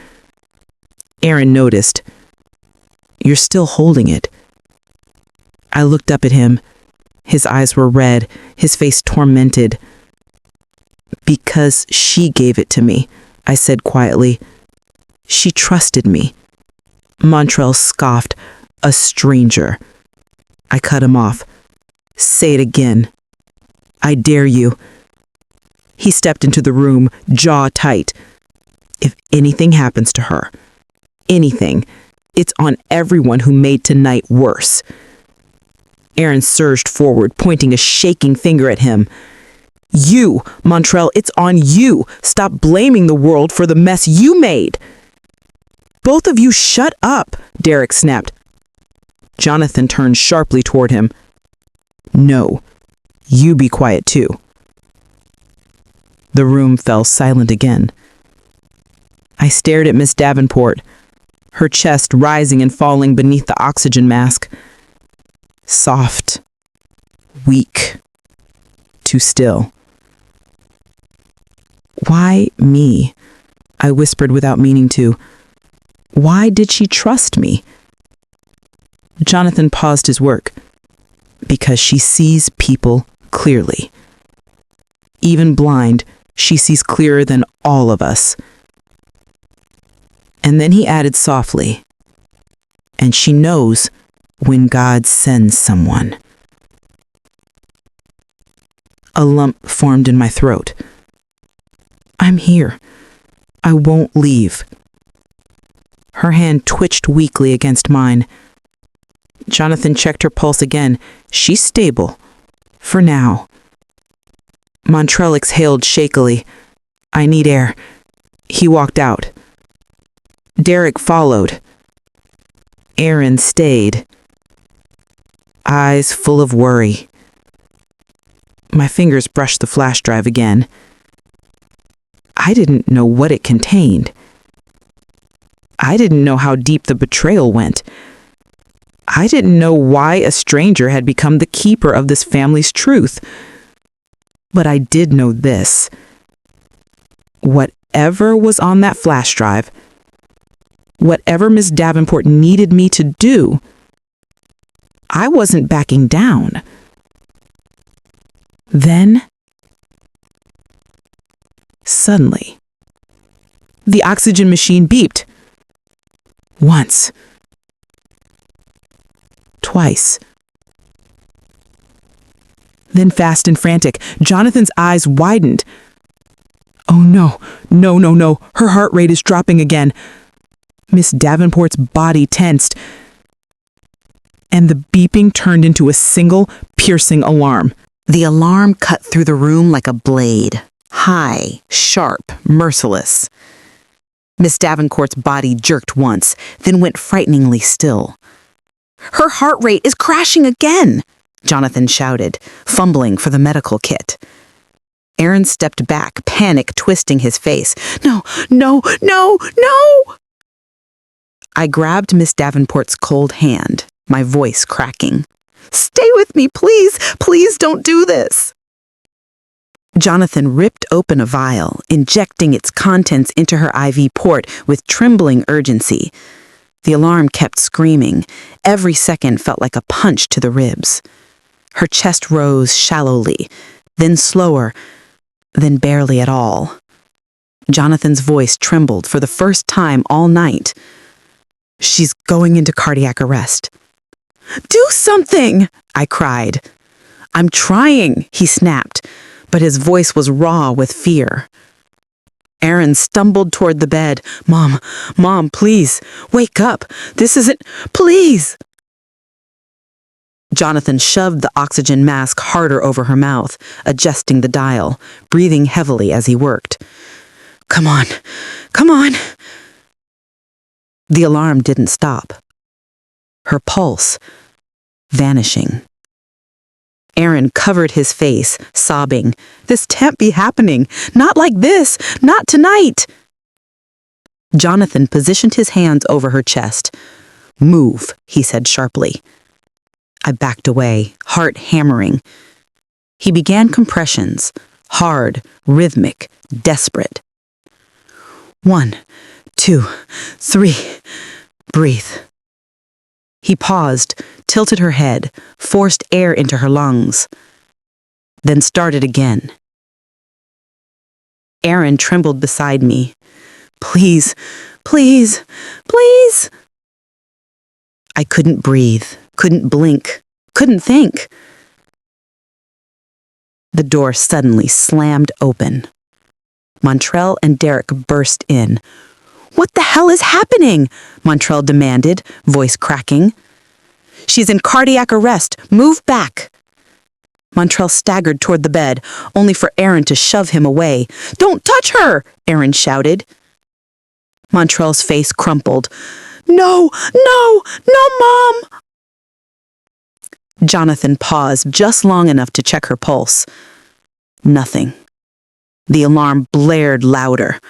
Aaron noticed. You're still holding it. I looked up at him. His eyes were red, his face tormented. Because she gave it to me, I said quietly. She trusted me. Montrell scoffed. A stranger. I cut him off. Say it again. I dare you. He stepped into the room, jaw tight. If anything happens to her, anything, it's on everyone who made tonight worse. Aaron surged forward, pointing a shaking finger at him. You, Montrell, it's on you. Stop blaming the world for the mess you made. Both of you shut up, Derek snapped. Jonathan turned sharply toward him. No, you be quiet too. The room fell silent again. I stared at Miss Davenport, her chest rising and falling beneath the oxygen mask. Soft, weak, too still. Why me? I whispered without meaning to. Why did she trust me? Jonathan paused his work. Because she sees people clearly. Even blind, she sees clearer than all of us. And then he added softly, and she knows when God sends someone. A lump formed in my throat. I'm here. I won't leave. Her hand twitched weakly against mine. Jonathan checked her pulse again. She's stable. For now. Montrell exhaled shakily. I need air. He walked out. Derek followed. Aaron stayed. Eyes full of worry. My fingers brushed the flash drive again. I didn't know what it contained. I didn't know how deep the betrayal went. I didn't know why a stranger had become the keeper of this family's truth. But I did know this. Whatever was on that flash drive, whatever Miss Davenport needed me to do, I wasn't backing down. Then, suddenly, the oxygen machine beeped. Once. Twice. Then fast and frantic, Jonathan's eyes widened. Oh no, no, no, no, her heart rate is dropping again. Miss Davenport's body tensed, and the beeping turned into a single, piercing alarm. The alarm cut through the room like a blade. High, sharp, merciless. Miss Davenport's body jerked once, then went frighteningly still. Her heart rate is crashing again, Jonathan shouted, fumbling for the medical kit. Aaron stepped back, panic twisting his face. No, no, no, no! I grabbed Miss Davenport's cold hand, my voice cracking. Stay with me, please! Please don't do this! Jonathan ripped open a vial, injecting its contents into her IV port with trembling urgency. The alarm kept screaming. Every second felt like a punch to the ribs. Her chest rose shallowly, then slower, then barely at all. Jonathan's voice trembled for the first time all night. She's going into cardiac arrest. Do something! I cried. I'm trying, he snapped, but his voice was raw with fear. Aaron stumbled toward the bed. Mom, please, wake up. This isn't, please. Jonathan shoved the oxygen mask harder over her mouth, adjusting the dial, breathing heavily as he worked. Come on, come on. The alarm didn't stop. Her pulse, vanishing. Aaron covered his face, sobbing. This can't be happening. Not like this. Not tonight. Jonathan positioned his hands over her chest. Move, he said sharply. I backed away, heart hammering. He began compressions, hard, rhythmic, desperate. 1, 2, 3. Breathe. He paused, tilted her head, forced air into her lungs, then started again. Aaron trembled beside me. Please, please, please. I couldn't breathe, couldn't blink, couldn't think. The door suddenly slammed open. Montrell and Derek burst in. "What the hell is happening?" Montrell demanded, voice cracking. "She's in cardiac arrest. Move back." Montrell staggered toward the bed, only for Aaron to shove him away. "Don't touch her!" Aaron shouted. Montrell's face crumpled. "No, no, no, Mom!" Jonathan paused just long enough to check her pulse. Nothing. The alarm blared louder.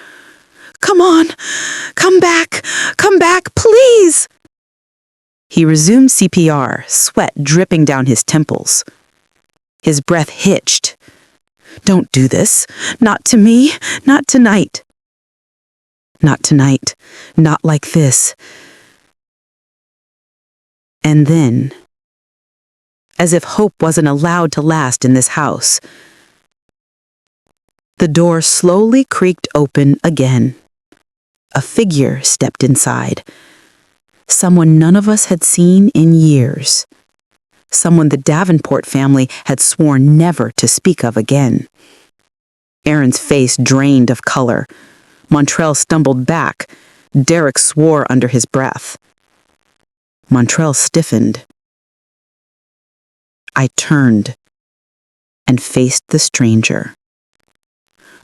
"Come on! Come back! Come back, please!" He resumed CPR, sweat dripping down his temples. His breath hitched. "Don't do this. Not to me. Not tonight. Not tonight. Not like this." And then, as if hope wasn't allowed to last in this house, the door slowly creaked open again. A figure stepped inside. Someone none of us had seen in years. Someone the Davenport family had sworn never to speak of again. Aaron's face drained of color. Montrell stumbled back. Derek swore under his breath. Montrell stiffened. I turned and faced the stranger.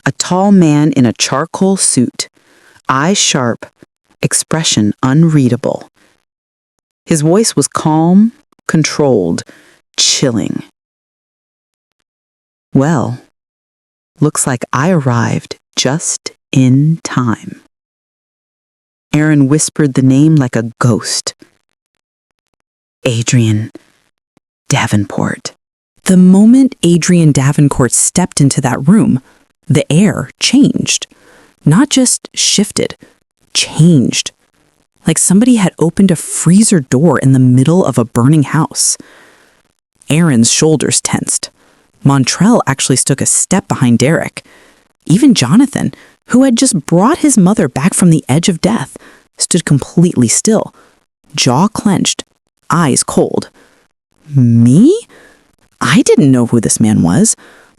A tall man in a charcoal suit, eyes sharp, expression unreadable. His voice was calm, controlled, chilling. "Well, looks like I arrived just in time." Aaron whispered the name like a ghost. Adrian Davenport. The moment Adrian Davenport stepped into that room, the air changed. Not just shifted, changed. Like somebody had opened a freezer door in the middle of a burning house. Aaron's shoulders tensed. Montrell actually took a step behind Derek. Even Jonathan, who had just brought his mother back from the edge of death, stood completely still, jaw clenched, eyes cold. Me? I didn't know who this man was,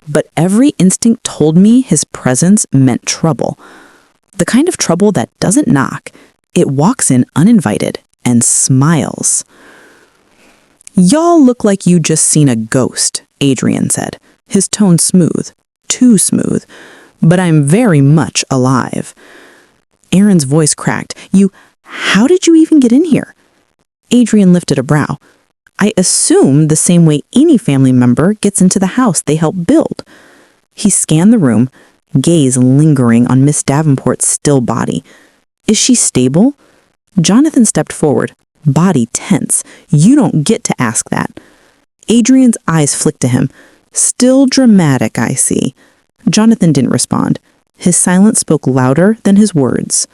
but every instinct told me his presence meant trouble. The kind of trouble that doesn't knock. It walks in uninvited and smiles. "Y'all look like you just seen a ghost," Adrian said, his tone smooth, too smooth, "but I'm very much alive." Aaron's voice cracked. How did you even get in here?" Adrian lifted a brow. "I assume the same way any family member gets into the house they helped build." He scanned the room, gaze lingering on Miss Davenport's still body. "Is she stable?" Jonathan stepped forward, body tense. "You don't get to ask that." Adrian's eyes flicked to him. "Still dramatic, I see." Jonathan didn't respond. His silence spoke louder than his words.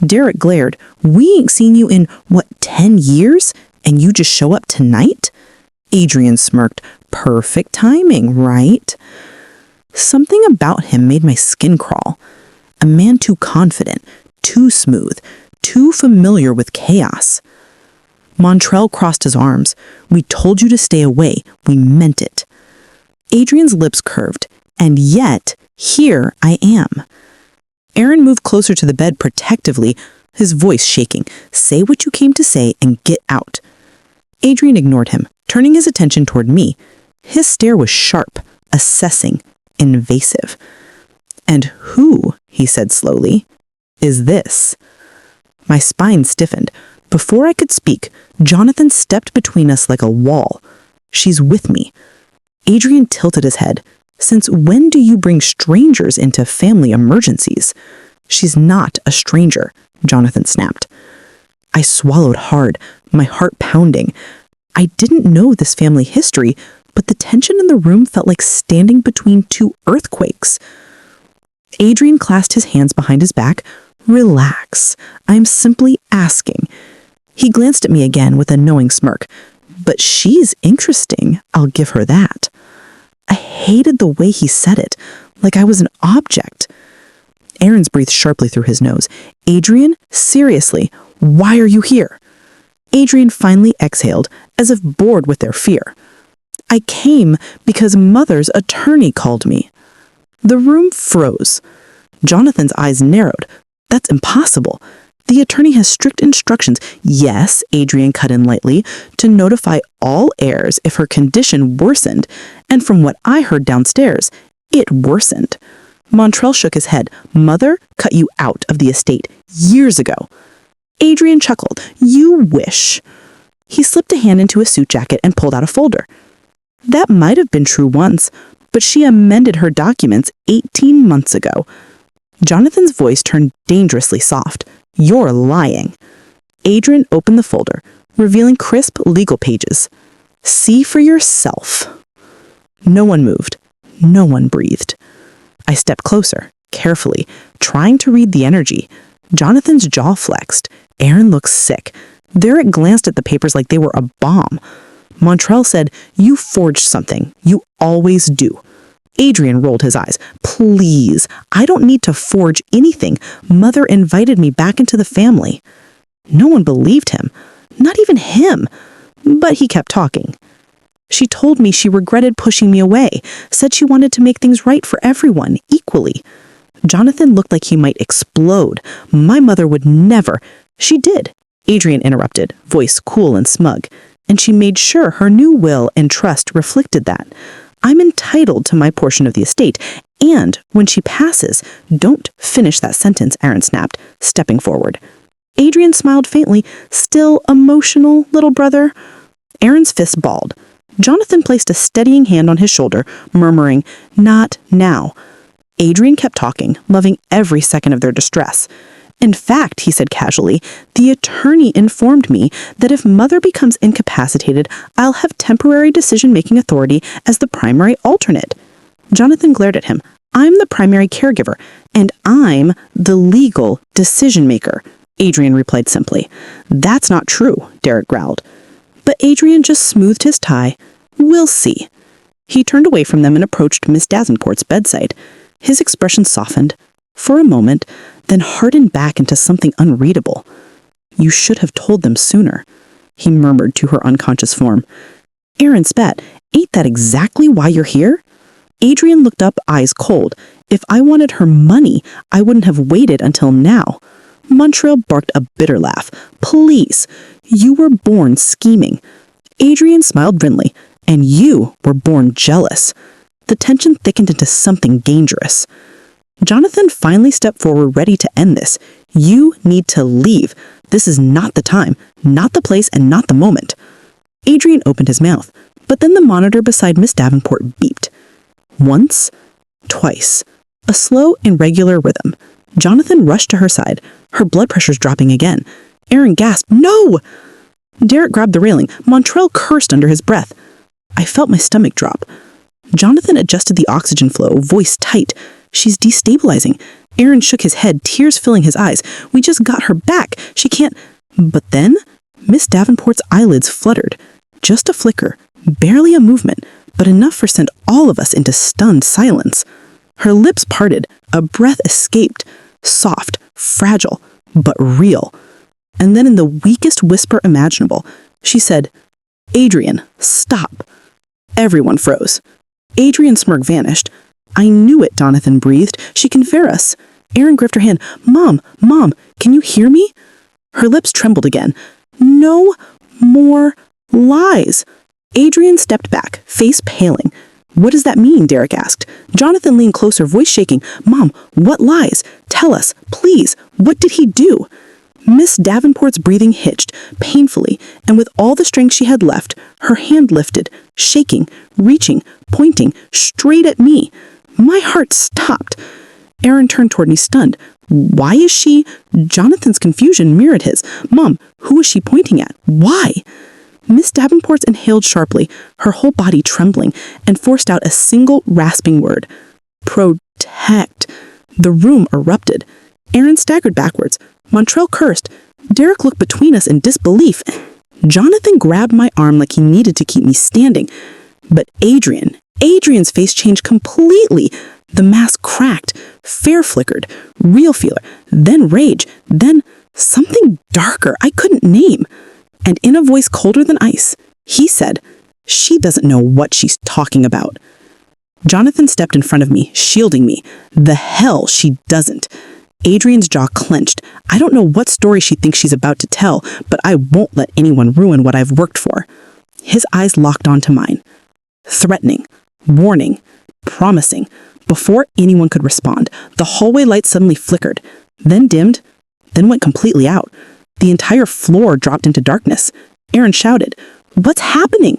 Derek glared. "We ain't seen you in, 10 years? And you just show up tonight?" Adrian smirked. "Perfect timing, right?" Something about him made my skin crawl. A man too confident, too smooth, too familiar with chaos. Montrell crossed his arms. "We told you to stay away. We meant it." Adrian's lips curved, and yet, here I am. Aaron moved closer to the bed protectively, his voice shaking. "Say what you came to say and get out." Adrian ignored him, turning his attention toward me. His stare was sharp, assessing, invasive. "And who," he said slowly, "is this?" My spine stiffened. Before I could speak, Jonathan stepped between us like a wall. "She's with me." Adrian tilted his head. "Since when do you bring strangers into family emergencies?" "She's not a stranger," Jonathan snapped. I swallowed hard, my heart pounding. I didn't know this family history, but the tension in the room felt like standing between two earthquakes. Adrian clasped his hands behind his back. "Relax. I'm simply asking." He glanced at me again with a knowing smirk. But she's interesting, I'll give her that. I hated the way he said it, like I was an object. Aaron's breathed sharply through his nose. Adrian, seriously, why are you here? Adrian finally exhaled, as if bored with their fear. I came because Mother's attorney called me. The room froze. Jonathan's eyes narrowed. That's impossible. The attorney has strict instructions, yes, Adrian cut in lightly, to notify all heirs if her condition worsened, and from what I heard downstairs, it worsened. Montrell shook his head. Mother cut you out of the estate years ago. Adrian chuckled. You wish. He slipped a hand into his suit jacket and pulled out a folder. That might have been true once, but she amended her documents 18 months ago. Jonathan's voice turned dangerously soft. You're lying. Adrian opened the folder, revealing crisp legal pages. See for yourself. No one moved. No one breathed. I stepped closer, carefully, trying to read the energy. Jonathan's jaw flexed. Aaron looked sick. Derek glanced at the papers like they were a bomb. Montrell said, You forged something. You always do. Adrian rolled his eyes. Please, I don't need to forge anything. Mother invited me back into the family. No one believed him. Not even him. But he kept talking. She told me she regretted pushing me away, said she wanted to make things right for everyone, equally. Jonathan looked like he might explode. My mother would never. She did. Adrian interrupted, voice cool and smug. And she made sure her new will and trust reflected that. I'm entitled to my portion of the estate, and when she passes, don't finish that sentence, Aaron snapped, stepping forward. Adrian smiled faintly, still emotional, little brother. Aaron's fist balled. Jonathan placed a steadying hand on his shoulder, murmuring, Not now. Adrian kept talking, loving every second of their distress. In fact, he said casually, the attorney informed me that if Mother becomes incapacitated, I'll have temporary decision-making authority as the primary alternate. Jonathan glared at him. I'm the primary caregiver, and I'm the legal decision-maker, Adrian replied simply. That's not true, Derek growled. But Adrian just smoothed his tie. We'll see. He turned away from them and approached Miss Davenport's bedside. His expression softened, for a moment, then hardened back into something unreadable. You should have told them sooner, he murmured to her unconscious form. Aaron spat. Ain't that exactly why you're here? Adrian looked up, eyes cold. If I wanted her money, I wouldn't have waited until now. Montrell barked a bitter laugh. Please, you were born scheming. Adrian smiled grimly. And you were born jealous. The tension thickened into something dangerous. Jonathan finally stepped forward, ready to end this. You need to leave. This is not the time, not the place, and not the moment. Adrian opened his mouth, but then the monitor beside Miss Davenport beeped. Once, twice, a slow, irregular rhythm. Jonathan rushed to her side, her blood pressures dropping again. Aaron gasped, No! Derek grabbed the railing. Montrell cursed under his breath. I felt my stomach drop. Jonathan adjusted the oxygen flow, voice tight. She's destabilizing. Aaron shook his head, tears filling his eyes. We just got her back. She can't... But then, Miss Davenport's eyelids fluttered. Just a flicker, barely a movement, but enough for send all of us into stunned silence. Her lips parted, a breath escaped, soft, fragile, but real. And then in the weakest whisper imaginable, she said, Adrian, stop. Everyone froze. Adrian's smirk vanished. I knew it, Jonathan breathed. She can fear us. Aaron gripped her hand. Mom, can you hear me? Her lips trembled again. No more lies. Adrian stepped back, face paling. What does that mean? Derek asked. Jonathan leaned closer, voice shaking. Mom, what lies? Tell us, please. What did he do? Miss Davenport's breathing hitched, painfully, and with all the strength she had left, her hand lifted, shaking, reaching, pointing, straight at me. My heart stopped. Aaron turned toward me, stunned. Why is she... Jonathan's confusion mirrored his. Mom, who is she pointing at? Why? Miss Davenport inhaled sharply, her whole body trembling, and forced out a single rasping word. Protect. The room erupted. Aaron staggered backwards. Montrell cursed. Derek looked between us in disbelief. Jonathan grabbed my arm like he needed to keep me standing. But Adrian's face changed completely. The mask cracked, fear flickered, real fear, then rage, then something darker I couldn't name. And in a voice colder than ice, he said, "She doesn't know what she's talking about." Jonathan stepped in front of me, shielding me. The hell she doesn't. Adrian's jaw clenched. I don't know what story she thinks she's about to tell, but I won't let anyone ruin what I've worked for. His eyes locked onto mine. Threatening, warning, promising. Before anyone could respond, the hallway light suddenly flickered, then dimmed, then went completely out. The entire floor dropped into darkness. Aaron shouted, "What's happening?"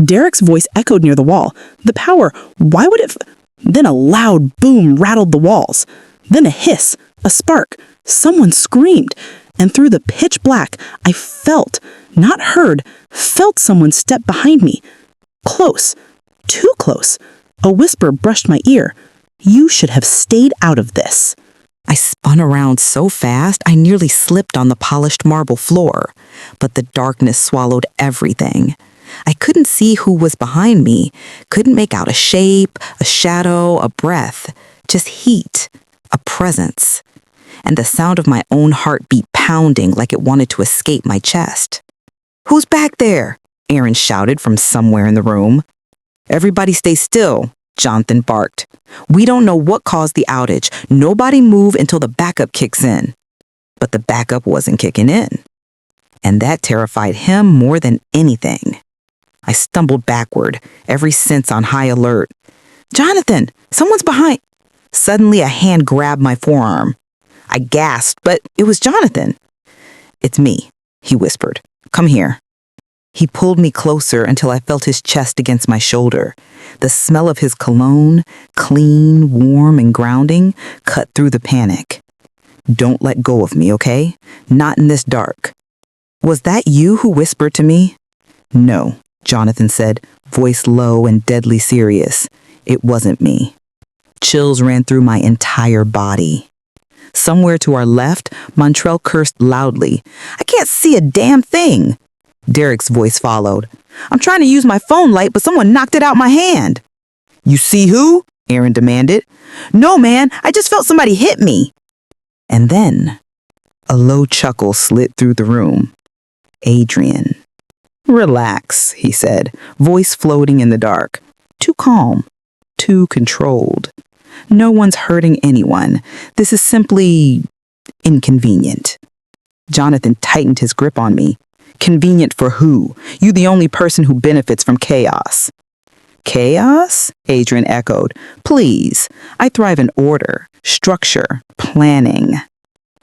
Derek's voice echoed near the wall. The power, why would it... Then a loud boom rattled the walls. Then a hiss, a spark. Someone screamed. And through the pitch black, I felt, not heard, felt someone step behind me. Close. Too close. A whisper brushed my ear. "You should have stayed out of this." I spun around so fast I nearly slipped on the polished marble floor, but the darkness swallowed everything. I couldn't see who was behind me, couldn't make out a shape, a shadow, a breath, just heat, a presence, and the sound of my own heartbeat pounding like it wanted to escape my chest. "Who's back there?" Aaron shouted from somewhere in the room. "Everybody stay still," Jonathan barked. "We don't know what caused the outage. Nobody move until the backup kicks in." But the backup wasn't kicking in. And that terrified him more than anything. I stumbled backward, every sense on high alert. "Jonathan, someone's behind." Suddenly a hand grabbed my forearm. I gasped, but it was Jonathan. "It's me," he whispered. "Come here." He pulled me closer until I felt his chest against my shoulder. The smell of his cologne, clean, warm, and grounding, cut through the panic. "Don't let go of me, okay? Not in this dark." "Was that you who whispered to me?" "No," Jonathan said, voice low and deadly serious. "It wasn't me." Chills ran through my entire body. Somewhere to our left, Montrell cursed loudly. "I can't see a damn thing." Derek's voice followed. "I'm trying to use my phone light, but someone knocked it out my hand." "You see who?" Aaron demanded. "No, man, I just felt somebody hit me." And then, a low chuckle slid through the room. "Adrian." "Relax," he said, voice floating in the dark. "Too calm, too controlled. No one's hurting anyone. This is simply inconvenient." Jonathan tightened his grip on me. "Convenient for who? You the only person who benefits from chaos." "Chaos?" Adrian echoed. "Please, I thrive in order, structure, planning."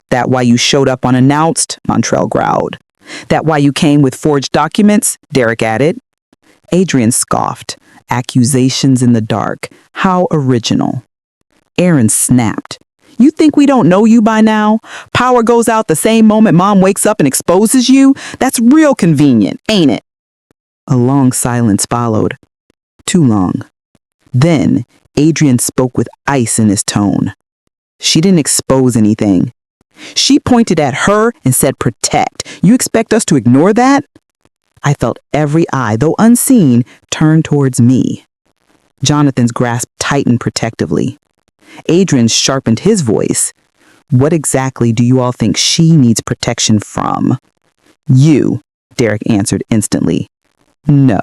"That why you showed up unannounced?" Montrell growled. "That why you came with forged documents?" Derek added. Adrian scoffed. Accusations in the dark. How original. Aaron snapped. "You think we don't know you by now? Power goes out the same moment Mom wakes up and exposes you? That's real convenient, ain't it?" A long silence followed. Too long. Then, Adrian spoke with ice in his tone. "She didn't expose anything. She pointed at her and said protect. You expect us to ignore that?" I felt every eye, though unseen, turn towards me. Jonathan's grasp tightened protectively. Adrian sharpened his voice. "What exactly do you all think she needs protection from?" "You," Derek answered instantly. "No,"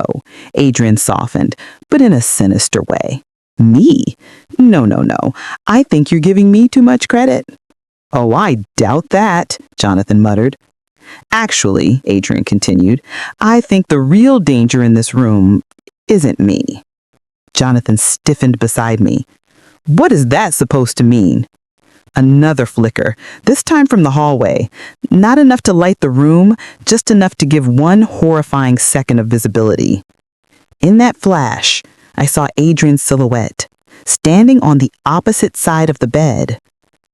Adrian softened, but in a sinister way. "Me? No. I think you're giving me too much credit." "Oh, I doubt that," Jonathan muttered. "Actually," Adrian continued, "I think the real danger in this room isn't me." Jonathan stiffened beside me. "What is that supposed to mean?" Another flicker, this time from the hallway. Not enough to light the room, just enough to give one horrifying second of visibility. In that flash, I saw Adrian's silhouette, standing on the opposite side of the bed,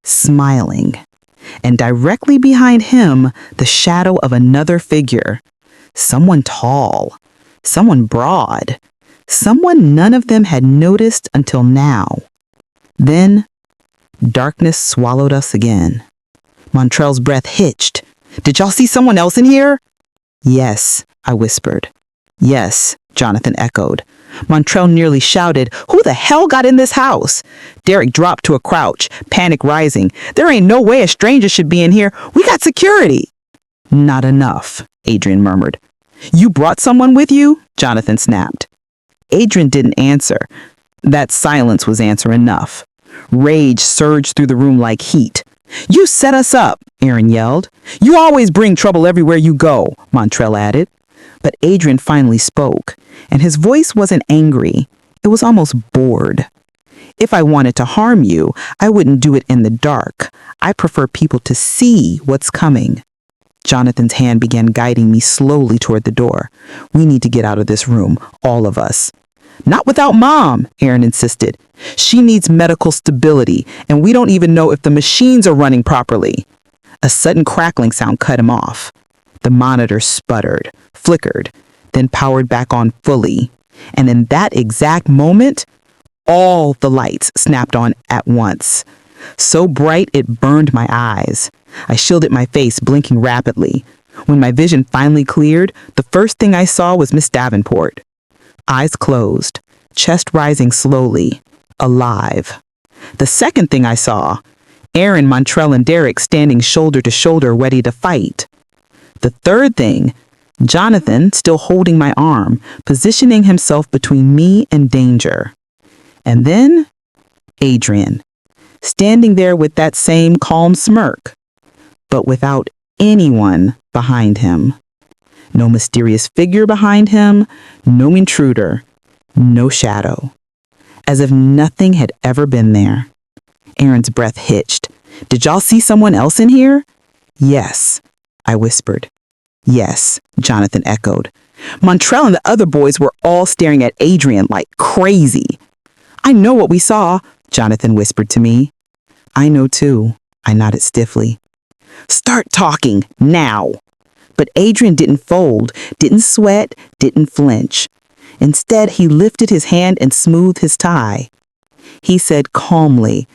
smiling. And directly behind him, the shadow of another figure. Someone tall, someone broad, someone none of them had noticed until now. Then, darkness swallowed us again. Montrell's breath hitched. Did y'all see someone else in here? Yes, I whispered. Yes, Jonathan echoed. Montrell nearly shouted, "Who the hell got in this house?" Derek dropped to a crouch, panic rising. "There ain't no way a stranger should be in here. We got security." "Not enough," Adrian murmured. "You brought someone with you?" Jonathan snapped. Adrian didn't answer. That silence was answer enough. Rage surged through the room like heat. "You set us up," Aaron yelled. "You always bring trouble everywhere you go," Montrell added. But Adrian finally spoke, and his voice wasn't angry. It was almost bored. "If I wanted to harm you, I wouldn't do it in the dark. I prefer people to see what's coming." Jonathan's hand began guiding me slowly toward the door. "We need to get out of this room, all of us." "Not without Mom," Aaron insisted. "She needs medical stability, and we don't even know if the machines are running properly." A sudden crackling sound cut him off. The monitor sputtered, flickered, then powered back on fully. And in that exact moment, all the lights snapped on at once. So bright it burned my eyes. I shielded my face, blinking rapidly. When my vision finally cleared, the first thing I saw was Miss Davenport. Eyes closed, chest rising slowly, alive. The second thing I saw, Aaron, Montrell, and Derek standing shoulder to shoulder ready to fight. The third thing, Jonathan still holding my arm, positioning himself between me and danger. And then, Adrian, standing there with that same calm smirk, but without anyone behind him. No mysterious figure behind him, no intruder, no shadow. As if nothing had ever been there. Aaron's breath hitched. "Did y'all see someone else in here?" "Yes," I whispered. "Yes," Jonathan echoed. Montrell and the other boys were all staring at Adrian like crazy. "I know what we saw," Jonathan whispered to me. "I know too," I nodded stiffly. "Start talking, now." But Adrian didn't fold, didn't sweat, didn't flinch. Instead, he lifted his hand and smoothed his tie. He said calmly,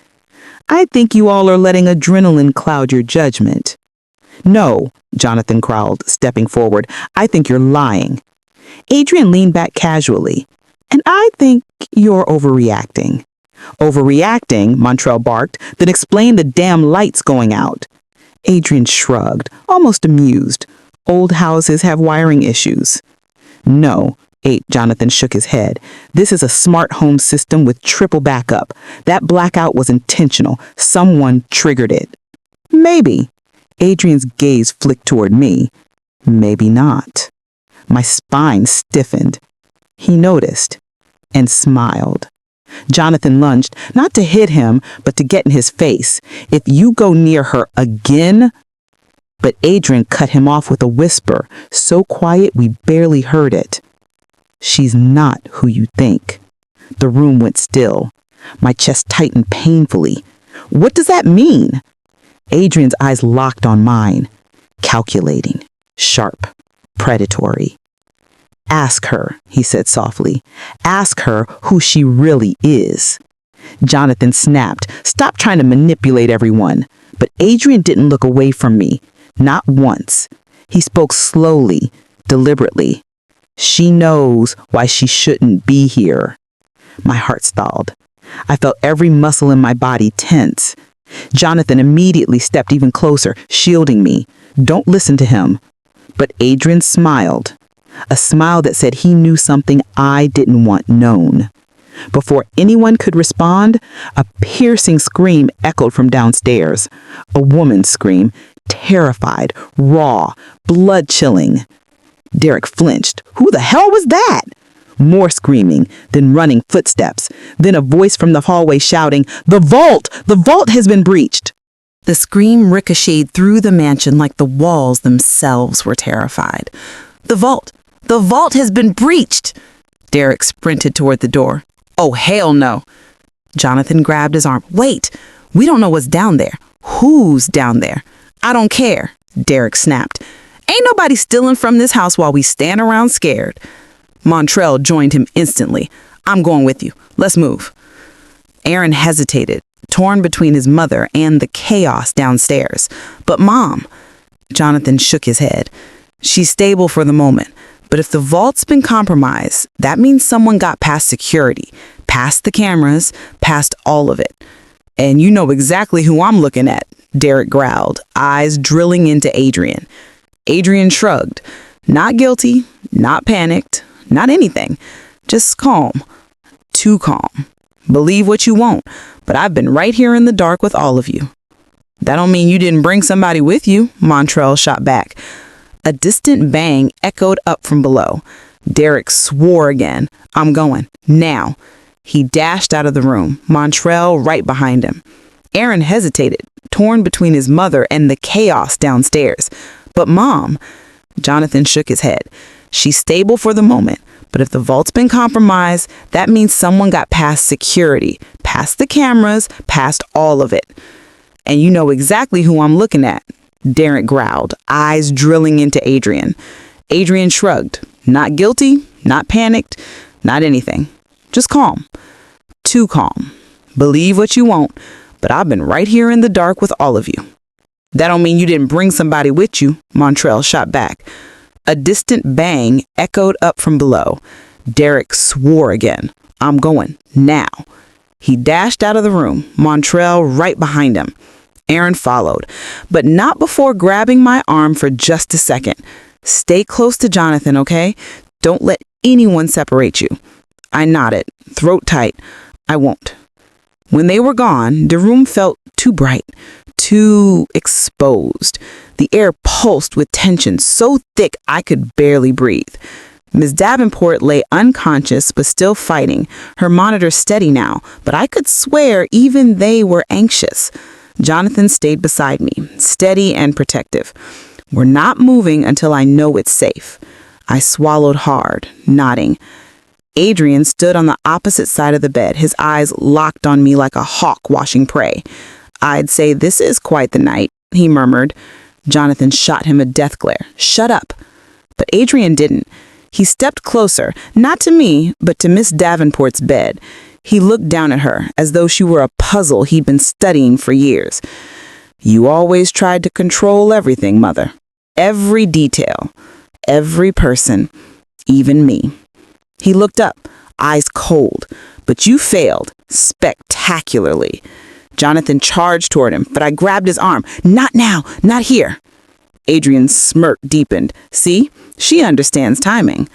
"I think you all are letting adrenaline cloud your judgment." "No," Jonathan growled, stepping forward. "I think you're lying." Adrian leaned back casually. "And I think you're overreacting." "Overreacting?" Montrell barked. "Then explain the damn lights going out." Adrian shrugged, almost amused. "Old houses have wiring issues." "No," Jonathan shook his head. "This is a smart home system with triple backup. That blackout was intentional. Someone triggered it." "Maybe." Adrian's gaze flicked toward me. "Maybe not." My spine stiffened. He noticed and smiled. Jonathan lunged, not to hit him, but to get in his face. "If you go near her again..." But Adrian cut him off with a whisper, so quiet we barely heard it. "She's not who you think." The room went still. My chest tightened painfully. "What does that mean?" Adrian's eyes locked on mine. Calculating, sharp, predatory. "Ask her," he said softly. "Ask her who she really is." Jonathan snapped. "Stop trying to manipulate everyone." But Adrian didn't look away from me. Not once. He spoke slowly, deliberately. "She knows why she shouldn't be here." My heart stalled. I felt every muscle in my body tense. Jonathan immediately stepped even closer, shielding me. "Don't listen to him." But Adrian smiled. A smile that said he knew something I didn't want known. Before anyone could respond, a piercing scream echoed from downstairs. A woman's scream, terrified, raw, blood-chilling. Derek flinched. "Who the hell was that?" More screaming, then running footsteps, then a voice from the hallway shouting, "The vault! The vault has been breached!" The scream ricocheted through the mansion like the walls themselves were terrified. "The vault! The vault has been breached!" Derek sprinted toward the door. "Oh, hell no!" Jonathan grabbed his arm. "Wait! We don't know what's down there. Who's down there?" "I don't care," Derek snapped. "Ain't nobody stealing from this house while we stand around scared." Montrell joined him instantly. "I'm going with you. Let's move." Aaron hesitated, torn between his mother and the chaos downstairs. "But Mom..." Jonathan shook his head. She's stable for the moment. But if the vault's been compromised, that means someone got past security, past the cameras, past all of it. And you know exactly who I'm looking at, Derek growled, eyes drilling into Adrian. Adrian shrugged. Not guilty, not panicked, not anything. Just calm. Too calm. Believe what you want, but I've been right here in the dark with all of you. That don't mean you didn't bring somebody with you, Montrell shot back. A distant bang echoed up from below. Derek swore again. I'm going. Now. He dashed out of the room, Montrell right behind him. Aaron hesitated, torn between his mother and the chaos downstairs. But Mom, Jonathan shook his head. She's stable for the moment, but if the vault's been compromised, that means someone got past security, past the cameras, past all of it. And you know exactly who I'm looking at, Derek growled, eyes drilling into Adrian. Adrian shrugged. Not guilty, not panicked, not anything. Just calm. Too calm. Believe what you want, but I've been right here in the dark with all of you. That don't mean you didn't bring somebody with you, Montrell shot back. A distant bang echoed up from below. Derek swore again. I'm going. Now. He dashed out of the room, Montrell right behind him. Aaron followed, but not before grabbing my arm for just a second. Stay close to Jonathan, okay? Don't let anyone separate you. I nodded, throat tight. I won't. When they were gone, the room felt too bright, too exposed. The air pulsed with tension so thick I could barely breathe. Ms. Davenport lay unconscious but still fighting, her monitor steady now, but I could swear even they were anxious. Jonathan stayed beside me, steady and protective. We're not moving until I know it's safe. I swallowed hard, nodding. Adrian stood on the opposite side of the bed, his eyes locked on me like a hawk watching prey. I'd say this is quite the night, he murmured. Jonathan shot him a death glare. Shut up. But Adrian didn't. He stepped closer, not to me, but to Miss Davenport's bed. He looked down at her, as though she were a puzzle he'd been studying for years. You always tried to control everything, Mother. Every detail. Every person. Even me. He looked up, eyes cold. But you failed. Spectacularly. Jonathan charged toward him, but I grabbed his arm. Not now. Not here. Adrian's smirk deepened. See? She understands timing.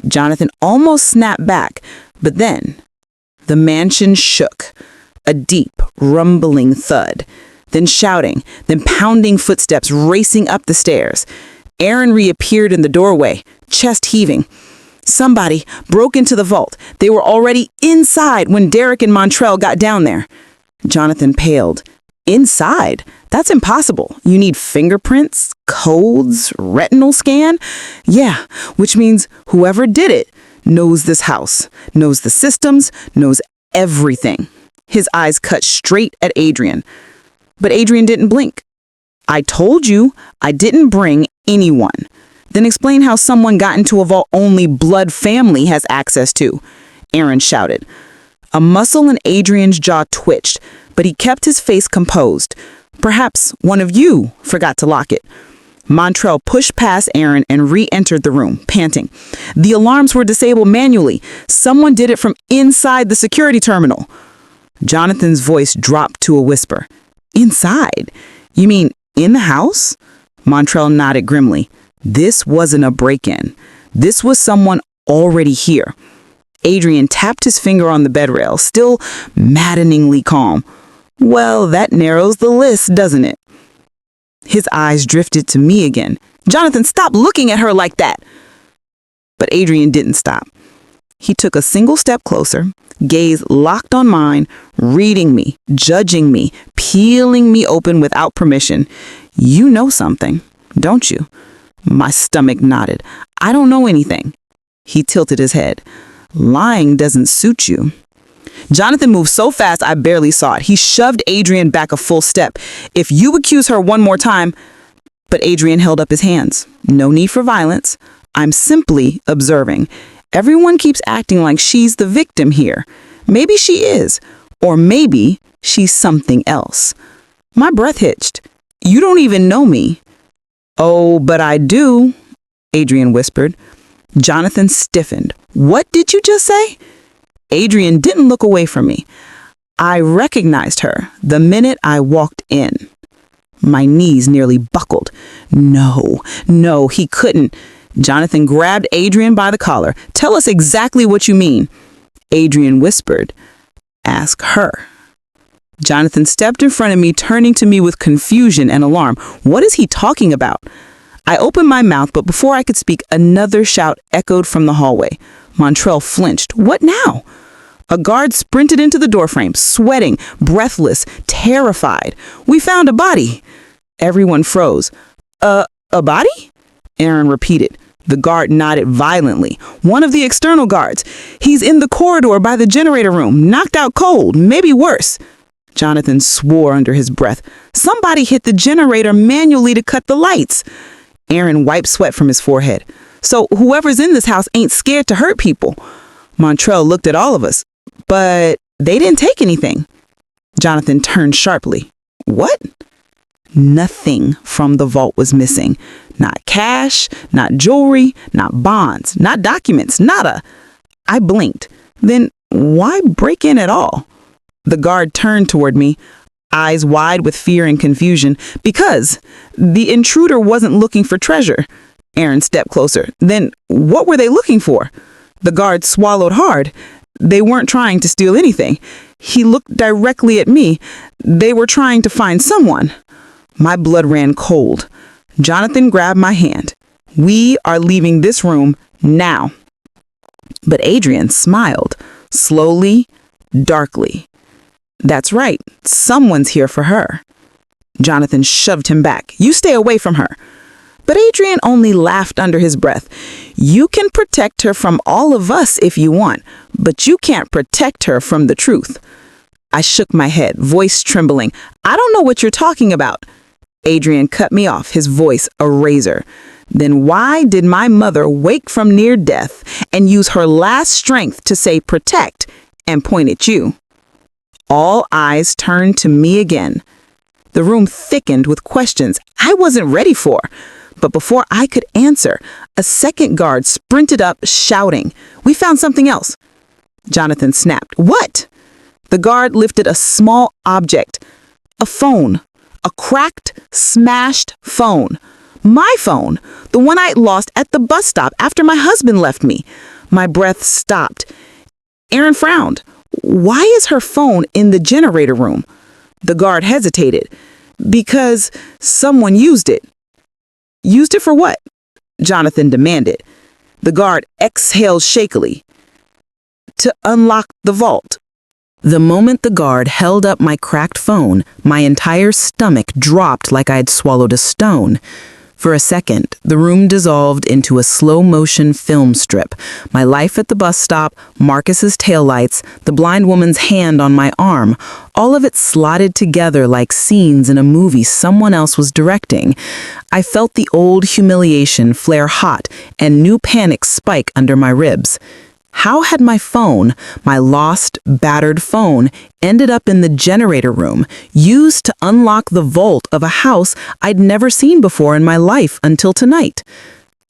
Jonathan almost snapped back, but then the mansion shook. A deep, rumbling thud. Then shouting, then pounding footsteps racing up the stairs. Aaron reappeared in the doorway, chest heaving. Somebody broke into the vault. They were already inside when Derek and Montrell got down there. Jonathan paled. Inside? That's impossible. You need fingerprints, codes, retinal scan? Yeah, which means whoever did it knows this house, knows the systems, knows everything. His eyes cut straight at Adrian. But Adrian didn't blink. I told you I didn't bring anyone. Then explain how someone got into a vault only blood family has access to, Aaron shouted. A muscle in Adrian's jaw twitched, but he kept his face composed. Perhaps one of you forgot to lock it. Montrell pushed past Aaron and re-entered the room, panting. The alarms were disabled manually. Someone did it from inside the security terminal. Jonathan's voice dropped to a whisper. Inside? You mean in the house? Montrell nodded grimly. This wasn't a break-in. This was someone already here. Adrian tapped his finger on the bed rail, still maddeningly calm. Well, that narrows the list, doesn't it? His eyes drifted to me again. Jonathan, stop looking at her like that. But Adrian didn't stop. He took a single step closer, gaze locked on mine, reading me, judging me, peeling me open without permission. You know something, don't you? My stomach nodded. I don't know anything. He tilted his head. Lying doesn't suit you. Jonathan moved so fast I barely saw it. He shoved Adrian back a full step. If you accuse her one more time... But Adrian held up his hands. No need for violence. I'm simply observing. Everyone keeps acting like she's the victim here. Maybe she is. Or maybe she's something else. My breath hitched. You don't even know me. "Oh, but I do," Adrian whispered. Jonathan stiffened. "What did you just say?" Adrian didn't look away from me. I recognized her the minute I walked in. My knees nearly buckled. No, he couldn't. Jonathan grabbed Adrian by the collar. "Tell us exactly what you mean." Adrian whispered, "Ask her." Jonathan stepped in front of me, turning to me with confusion and alarm. What is he talking about? I opened my mouth, but before I could speak, another shout echoed from the hallway. Montrell flinched. What now? A guard sprinted into the doorframe, sweating, breathless, terrified. "We found a body." Everyone froze. A body?" Aaron repeated. The guard nodded violently. "One of the external guards. He's in the corridor by the generator room, knocked out cold, maybe worse." Jonathan swore under his breath. "Somebody hit the generator manually to cut the lights." Aaron wiped sweat from his forehead. "So whoever's in this house ain't scared to hurt people." Montrell looked at all of us. "But they didn't take anything." Jonathan turned sharply. "What?" Nothing from the vault was missing. Not cash, not jewelry, not bonds, not documents, nada. I blinked. Then why break in at all? The guard turned toward me, eyes wide with fear and confusion. "Because the intruder wasn't looking for treasure." Aaron stepped closer. "Then what were they looking for?" The guard swallowed hard. "They weren't trying to steal anything." He looked directly at me. "They were trying to find someone." My blood ran cold. Jonathan grabbed my hand. "We are leaving this room now." But Adrian smiled, slowly, darkly. "That's right. Someone's here for her." Jonathan shoved him back. "You stay away from her." But Adrian only laughed under his breath. "You can protect her from all of us if you want, but you can't protect her from the truth." I shook my head, voice trembling. "I don't know what you're talking about." Adrian cut me off, his voice a razor. "Then why did my mother wake from near death and use her last strength to say protect and point at you?" All eyes turned to me again. The room thickened with questions I wasn't ready for. But before I could answer, a second guard sprinted up, shouting, "We found something else." Jonathan snapped. "What?" The guard lifted a small object, a phone, a cracked, smashed phone. My phone, the one I'd lost at the bus stop after my husband left me. My breath stopped. Aaron frowned. "Why is her phone in the generator room?" The guard hesitated. "Because someone used it." "Used it for what?" Jonathan demanded. The guard exhaled shakily. "To unlock the vault." The moment the guard held up my cracked phone, my entire stomach dropped like I'd swallowed a stone. For a second, the room dissolved into a slow-motion film strip. My life at the bus stop, Marcus's taillights, the blind woman's hand on my arm, all of it slotted together like scenes in a movie someone else was directing. I felt the old humiliation flare hot and new panic spike under my ribs. How had my phone, my lost, battered phone, ended up in the generator room, used to unlock the vault of a house I'd never seen before in my life until tonight?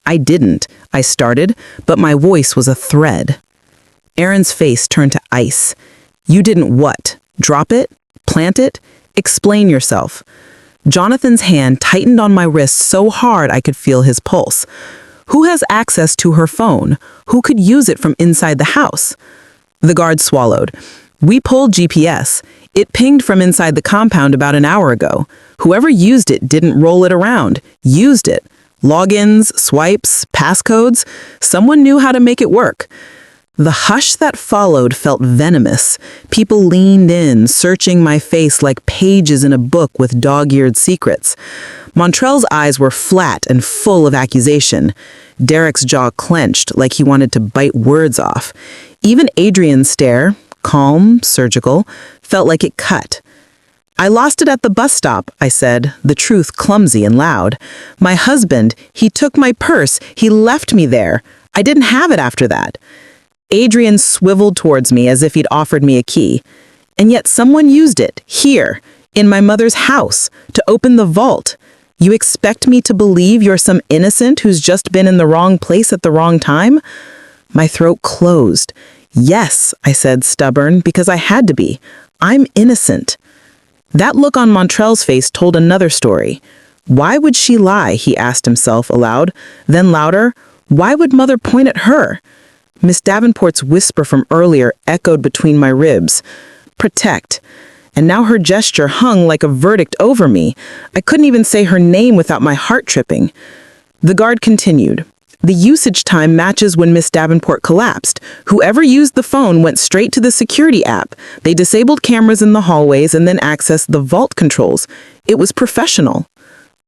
I started, but my voice was a thread. Aaron's face turned to ice. "You didn't what? Drop it? Plant it? Explain yourself." Jonathan's hand tightened on my wrist so hard I could feel his pulse. "Who has access to her phone? Who could use it from inside the house?" The guard swallowed. "We pulled GPS. It pinged from inside the compound about an hour ago. Whoever used it didn't roll it around. Used it. Logins, swipes, passcodes. Someone knew how to make it work." The hush that followed felt venomous. People leaned in, searching my face like pages in a book with dog-eared secrets. Montrell's eyes were flat and full of accusation. Derek's jaw clenched like he wanted to bite words off. Even Adrian's stare, calm, surgical, felt like it cut. "I lost it at the bus stop," I said, the truth clumsy and loud. "My husband, he took my purse. He left me there. I didn't have it after that." Adrian swiveled towards me as if he'd offered me a key. "And yet someone used it, here, in my mother's house, to open the vault. You expect me to believe you're some innocent who's just been in the wrong place at the wrong time? My throat closed. Yes, I said, stubborn, because I had to be. I'm innocent. That look on Montrell's face told another story. Why would she lie? He asked himself aloud. Then louder, why would Mother point at her? Miss Davenport's whisper from earlier echoed between my ribs. Protect. And now her gesture hung like a verdict over me. I couldn't even say her name without my heart tripping. The guard continued. The usage time matches when Miss Davenport collapsed. Whoever used the phone went straight to the security app. They disabled cameras in the hallways and then accessed the vault controls. It was professional.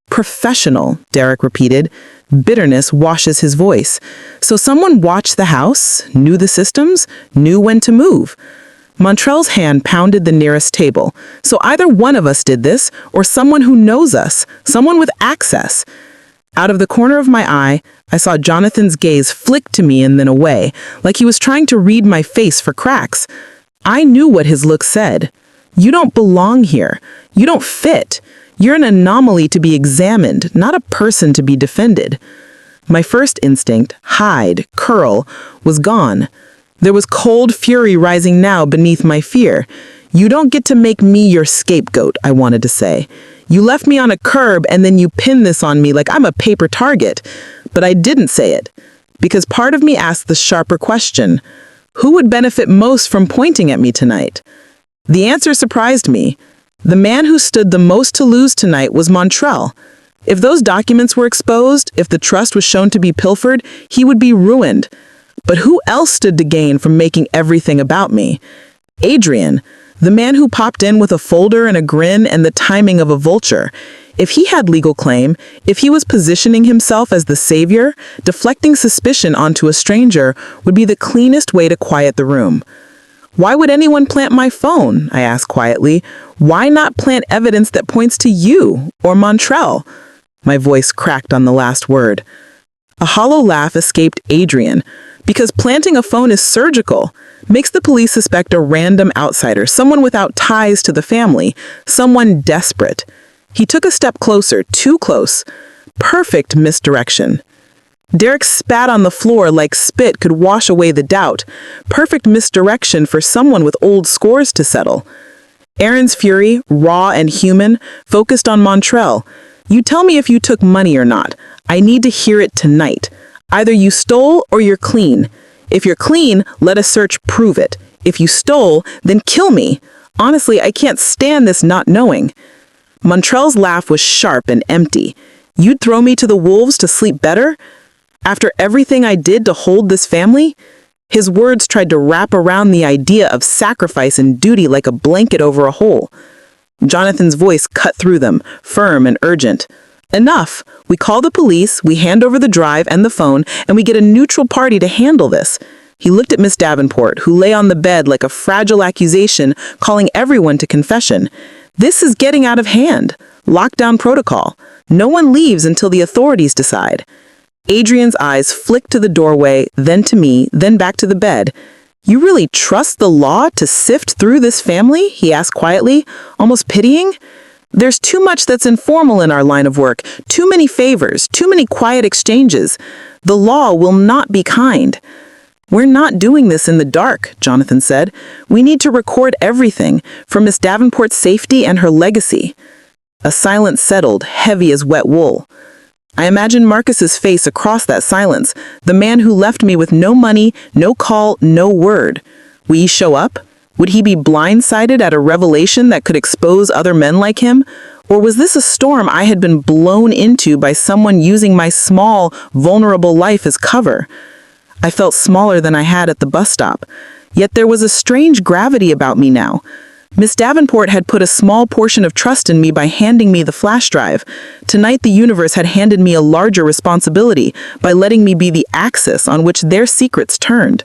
Professional, Derek repeated. Bitterness washes his voice. So someone watched the house, knew the systems, knew when to move. Montrell's hand pounded the nearest table. So either one of us did this, or someone who knows us, someone with access. Out of the corner of my eye, I saw Jonathan's gaze flick to me and then away, like he was trying to read my face for cracks. I knew what his look said. You don't belong here. You don't fit. You're an anomaly to be examined, not a person to be defended. My first instinct, hide, curl, was gone. There was cold fury rising now beneath my fear. You don't get to make me your scapegoat, I wanted to say. You left me on a curb and then you pin this on me like I'm a paper target. But I didn't say it, because part of me asked the sharper question, who would benefit most from pointing at me tonight? The answer surprised me. The man who stood the most to lose tonight was Montrell. If those documents were exposed, if the trust was shown to be pilfered, he would be ruined. But who else stood to gain from making everything about me? Adrian, the man who popped in with a folder and a grin and the timing of a vulture. If he had legal claim, if he was positioning himself as the savior, deflecting suspicion onto a stranger would be the cleanest way to quiet the room. Why would anyone plant my phone? I asked quietly. Why not plant evidence that points to you or Montrell? My voice cracked on the last word. A hollow laugh escaped Adrian. Because planting a phone is surgical, makes the police suspect a random outsider, someone without ties to the family, someone desperate. He took a step closer, too close. Perfect misdirection. Derek spat on the floor like spit could wash away the doubt. Perfect misdirection for someone with old scores to settle. Aaron's fury, raw and human, focused on Montrell. You tell me if you took money or not. I need to hear it tonight. Either you stole or you're clean. If you're clean, let a search prove it. If you stole, then kill me. Honestly, I can't stand this not knowing. Montrell's laugh was sharp and empty. You'd throw me to the wolves to sleep better? After everything I did to hold this family? His words tried to wrap around the idea of sacrifice and duty like a blanket over a hole. Jonathan's voice cut through them, firm and urgent. Enough. We call the police, we hand over the drive and the phone, and we get a neutral party to handle this. He looked at Miss Davenport, who lay on the bed like a fragile accusation, calling everyone to confession. This is getting out of hand. Lockdown protocol. No one leaves until the authorities decide. Adrian's eyes flicked to the doorway, then to me, then back to the bed. You really trust the law to sift through this family? He asked quietly, almost pitying. There's too much that's informal in our line of work, too many favors, too many quiet exchanges. The law will not be kind. We're not doing this in the dark, Jonathan said. We need to record everything, for Miss Davenport's safety and her legacy. A silence settled, heavy as wet wool. I imagined Marcus's face across that silence, the man who left me with no money, no call, no word. Will he show up? Would he be blindsided at a revelation that could expose other men like him? Or was this a storm I had been blown into by someone using my small, vulnerable life as cover? I felt smaller than I had at the bus stop. Yet there was a strange gravity about me now. Miss Davenport had put a small portion of trust in me by handing me the flash drive. Tonight the universe had handed me a larger responsibility by letting me be the axis on which their secrets turned.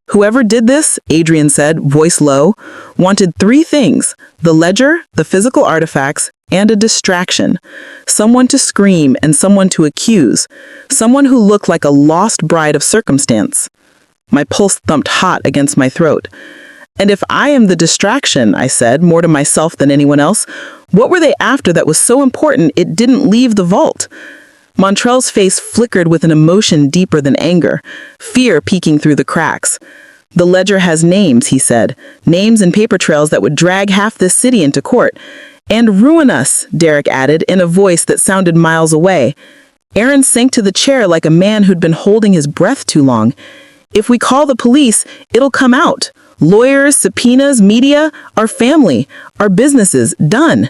Whoever did this, Adrian said, voice low, wanted three things: the ledger, the physical artifacts, and a distraction. Someone to scream and someone to accuse. Someone who looked like a lost bride of circumstance. My pulse thumped hot against my throat. And if I am the distraction, I said, more to myself than anyone else, what were they after that was so important it didn't leave the vault? Montrell's face flickered with an emotion deeper than anger, fear peeking through the cracks. The ledger has names, he said, names and paper trails that would drag half this city into court. And ruin us, Derek added in a voice that sounded miles away. Aaron sank to the chair like a man who'd been holding his breath too long. If we call the police, it'll come out. Lawyers, subpoenas, media, our family, our businesses, done.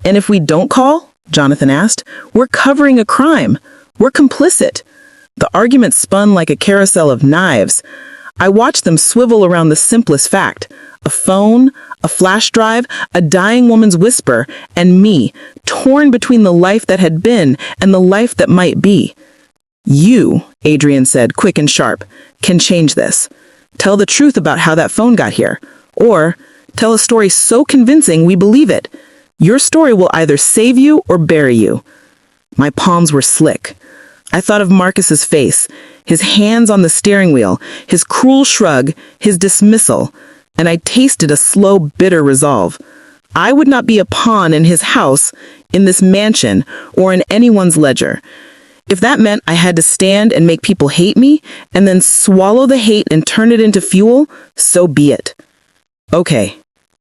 And if we don't call, Jonathan asked, we're covering a crime. We're complicit. The argument spun like a carousel of knives. I watched them swivel around the simplest fact. A phone, a flash drive, a dying woman's whisper, and me, torn between the life that had been and the life that might be. You, Adrian said, quick and sharp, can change this. Tell the truth about how that phone got here. Or tell a story so convincing we believe it. Your story will either save you or bury you. My palms were slick. I thought of Marcus's face, his hands on the steering wheel, his cruel shrug, his dismissal, and I tasted a slow, bitter resolve. I would not be a pawn in his house, in this mansion, or in anyone's ledger. If that meant I had to stand and make people hate me, and then swallow the hate and turn it into fuel, so be it. Okay,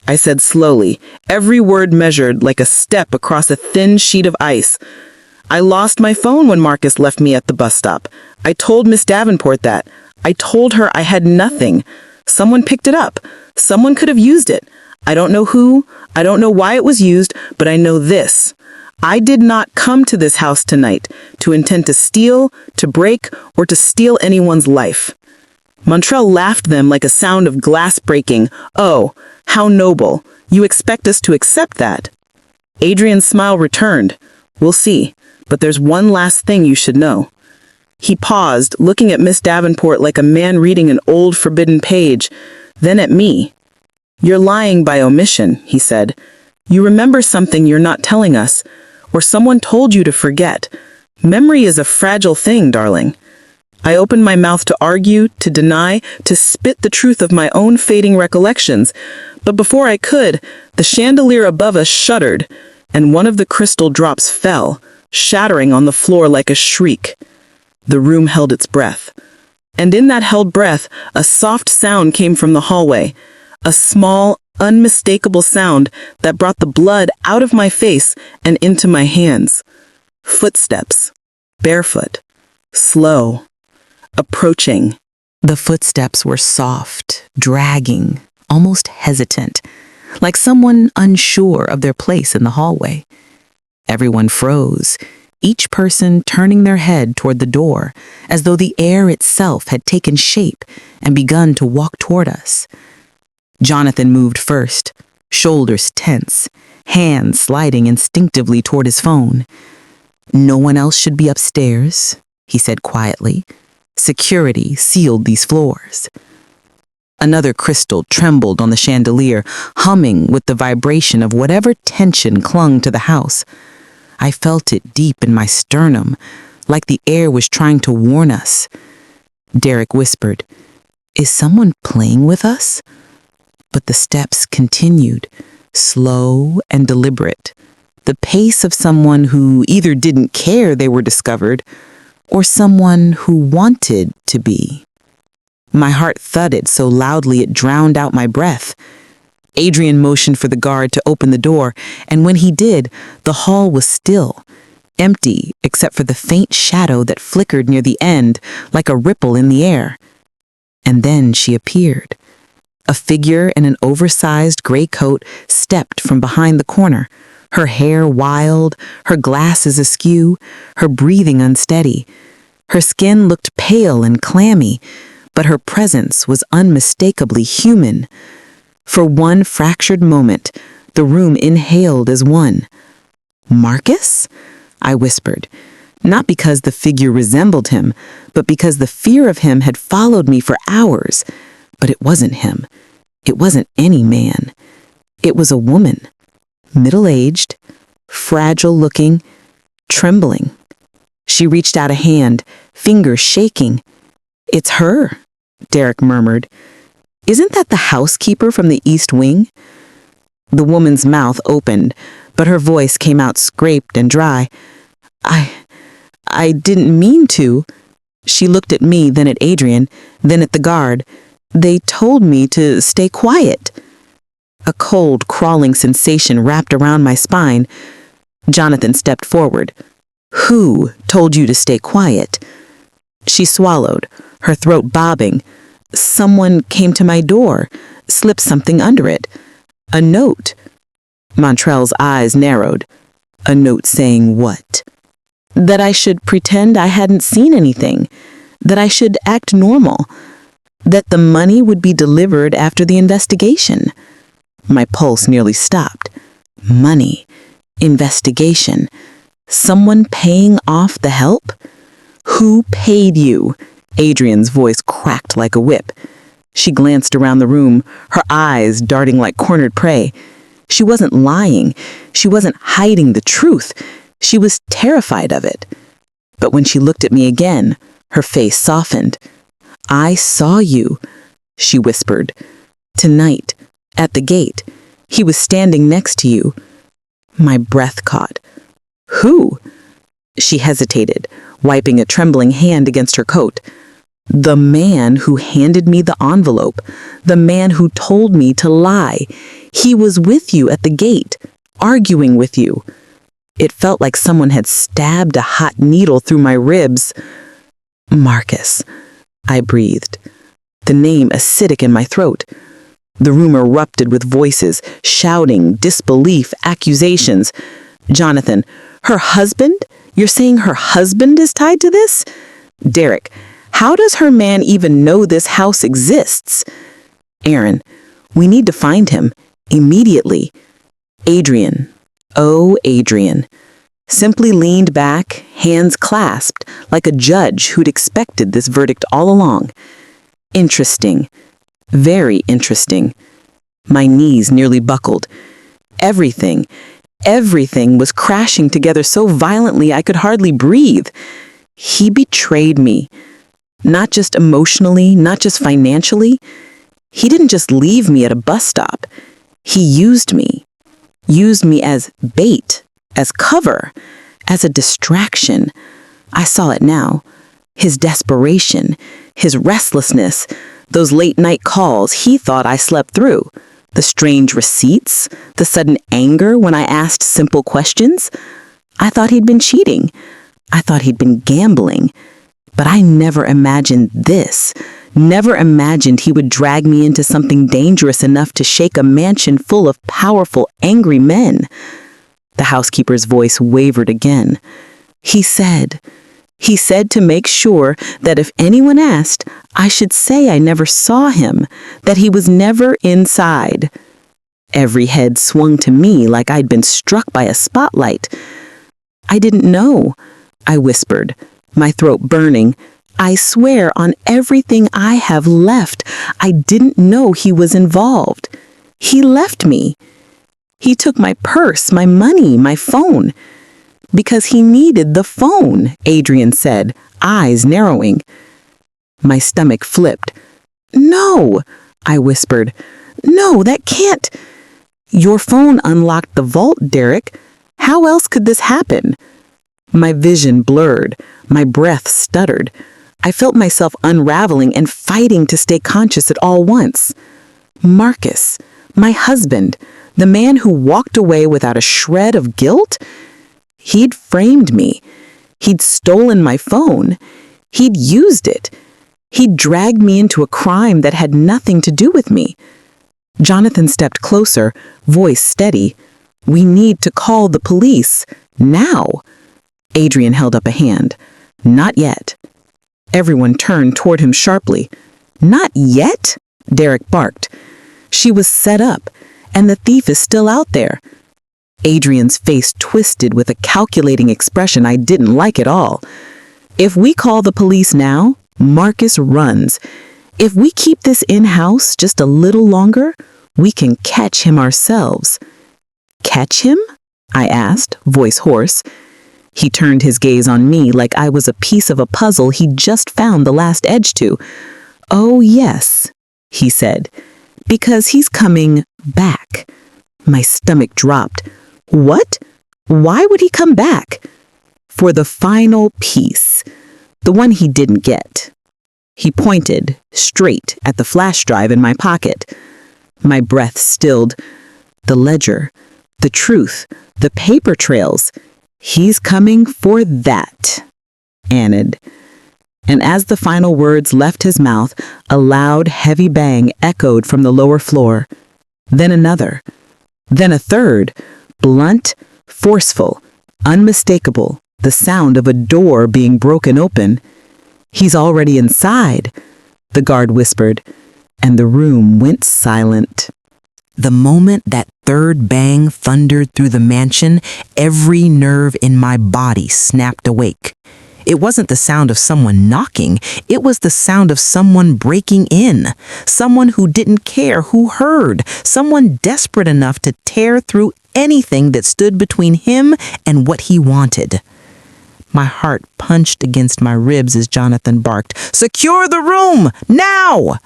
I said slowly, every word measured like a step across a thin sheet of ice. I lost my phone when Marcus left me at the bus stop. I told Miss Davenport that. I told her I had nothing. Someone picked it up. Someone could have used it. I don't know who. I don't know why it was used, but I know this. I did not come to this house tonight to intend to steal, to break, or to steal anyone's life. Montrell laughed them like a sound of glass breaking. Oh, how noble. You expect us to accept that. Adrian's smile returned. We'll see, but there's one last thing you should know. He paused, looking at Miss Davenport like a man reading an old forbidden page, then at me. You're lying by omission, he said. You remember something you're not telling us, or someone told you to forget. Memory is a fragile thing, darling. I opened my mouth to argue, to deny, to spit the truth of my own fading recollections, but before I could, the chandelier above us shuddered, and one of the crystal drops fell, shattering on the floor like a shriek. The room held its breath. And in that held breath, a soft sound came from the hallway, a small, unmistakable sound that brought the blood out of my face and into my hands. Footsteps, barefoot, slow, approaching. The footsteps were soft, dragging, almost hesitant, like someone unsure of their place in the hallway. Everyone froze, each person turning their head toward the door, as though the air itself had taken shape and begun to walk toward us. Jonathan moved first, shoulders tense, hands sliding instinctively toward his phone. No one else should be upstairs, he said quietly. Security sealed these floors. Another crystal trembled on the chandelier, humming with the vibration of whatever tension clung to the house. I felt it deep in my sternum, like the air was trying to warn us. Derek whispered, "Is someone playing with us?" But the steps continued, slow and deliberate, the pace of someone who either didn't care they were discovered, or someone who wanted to be. My heart thudded so loudly it drowned out my breath. Adrian motioned for the guard to open the door, and when he did, the hall was still, empty except for the faint shadow that flickered near the end like a ripple in the air. And then she appeared. A figure in an oversized gray coat stepped from behind the corner, her hair wild, her glasses askew, her breathing unsteady. Her skin looked pale and clammy, but her presence was unmistakably human. For one fractured moment, the room inhaled as one. "Marcus?" I whispered, not because the figure resembled him, but because the fear of him had followed me for hours. But it wasn't him. It wasn't any man. It was a woman, middle-aged, fragile-looking, trembling. She reached out a hand, fingers shaking. "It's her," Derek murmured. Isn't that the housekeeper from the East Wing? The woman's mouth opened, but her voice came out scraped and dry. I didn't mean to. She looked at me, then at Adrian, then at the guard. They told me to stay quiet. A cold, crawling sensation wrapped around my spine. Jonathan stepped forward. Who told you to stay quiet? She swallowed, her throat bobbing. Someone came to my door, slipped something under it. A note. Montrell's eyes narrowed. A note saying what? That I should pretend I hadn't seen anything. That I should act normal. That the money would be delivered after the investigation. My pulse nearly stopped. Money. Investigation. Someone paying off the help? Who paid you? Adrian's voice cracked like a whip. She glanced around the room, her eyes darting like cornered prey. She wasn't lying. She wasn't hiding the truth. She was terrified of it. But when she looked at me again, her face softened. I saw you, she whispered. Tonight, at the gate. He was standing next to you. My breath caught. Who? She hesitated, wiping a trembling hand against her coat. The man who handed me the envelope. The man who told me to lie. He was with you at the gate, arguing with you. It felt like someone had stabbed a hot needle through my ribs. Marcus, I breathed, the name acidic in my throat. The room erupted with voices, shouting, disbelief, accusations. Jonathan, her husband? You're saying her husband is tied to this? Derek, how does her man even know this house exists? Aaron, we need to find him, immediately. Adrian, oh Adrian, simply leaned back, hands clasped, like a judge who'd expected this verdict all along. Interesting. Very interesting. My knees nearly buckled. Everything was crashing together so violently I could hardly breathe. He betrayed me. Not just emotionally, not just financially. He didn't just leave me at a bus stop. He used me. Used me as bait, as cover, as a distraction. I saw it now. His desperation, his restlessness, those late-night calls he thought I slept through, the strange receipts, the sudden anger when I asked simple questions. I thought he'd been cheating. I thought he'd been gambling. But I never imagined this. Never imagined he would drag me into something dangerous enough to shake a mansion full of powerful, angry men. The housekeeper's voice wavered again. He said to make sure that if anyone asked, I should say I never saw him, that he was never inside. Every head swung to me like I'd been struck by a spotlight. I didn't know, I whispered, my throat burning. I swear on everything I have left, I didn't know he was involved. He left me. He took my purse, my money, my phone. Because he needed the phone, Adrian said, eyes narrowing. My stomach flipped. No, I whispered. No, that can't. Your phone unlocked the vault, Derek. How else could this happen? My vision blurred. My breath stuttered. I felt myself unraveling and fighting to stay conscious at all once. Marcus, my husband, the man who walked away without a shred of guilt? He'd framed me. He'd stolen my phone. He'd used it. He'd dragged me into a crime that had nothing to do with me. Jonathan stepped closer, voice steady. We need to call the police. Now. Adrian held up a hand. Not yet. Everyone turned toward him sharply. Not yet? Derek barked. She was set up, and the thief is still out there. Adrian's face twisted with a calculating expression I didn't like at all. If we call the police now, Marcus runs. If we keep this in-house just a little longer, we can catch him ourselves. Catch him? I asked, voice hoarse. He turned his gaze on me like I was a piece of a puzzle he'd just found the last edge to. Oh, yes, he said. Because he's coming back. My stomach dropped. What? Why would he come back? For the final piece. The one he didn't get. He pointed straight at the flash drive in my pocket. My breath stilled. The ledger, the truth, the paper trails. He's coming for that. Anid. And as the final words left his mouth, a loud, heavy bang echoed from the lower floor. Then another. Then a third. Blunt, forceful, unmistakable. The sound of a door being broken open. He's already inside, the guard whispered, and the room went silent. The moment that third bang thundered through the mansion, every nerve in my body snapped awake. It wasn't the sound of someone knocking, it was the sound of someone breaking in. Someone who didn't care who heard, someone desperate enough to tear through anything that stood between him and what he wanted. My heart punched against my ribs as Jonathan barked, "Secure the room! Now!"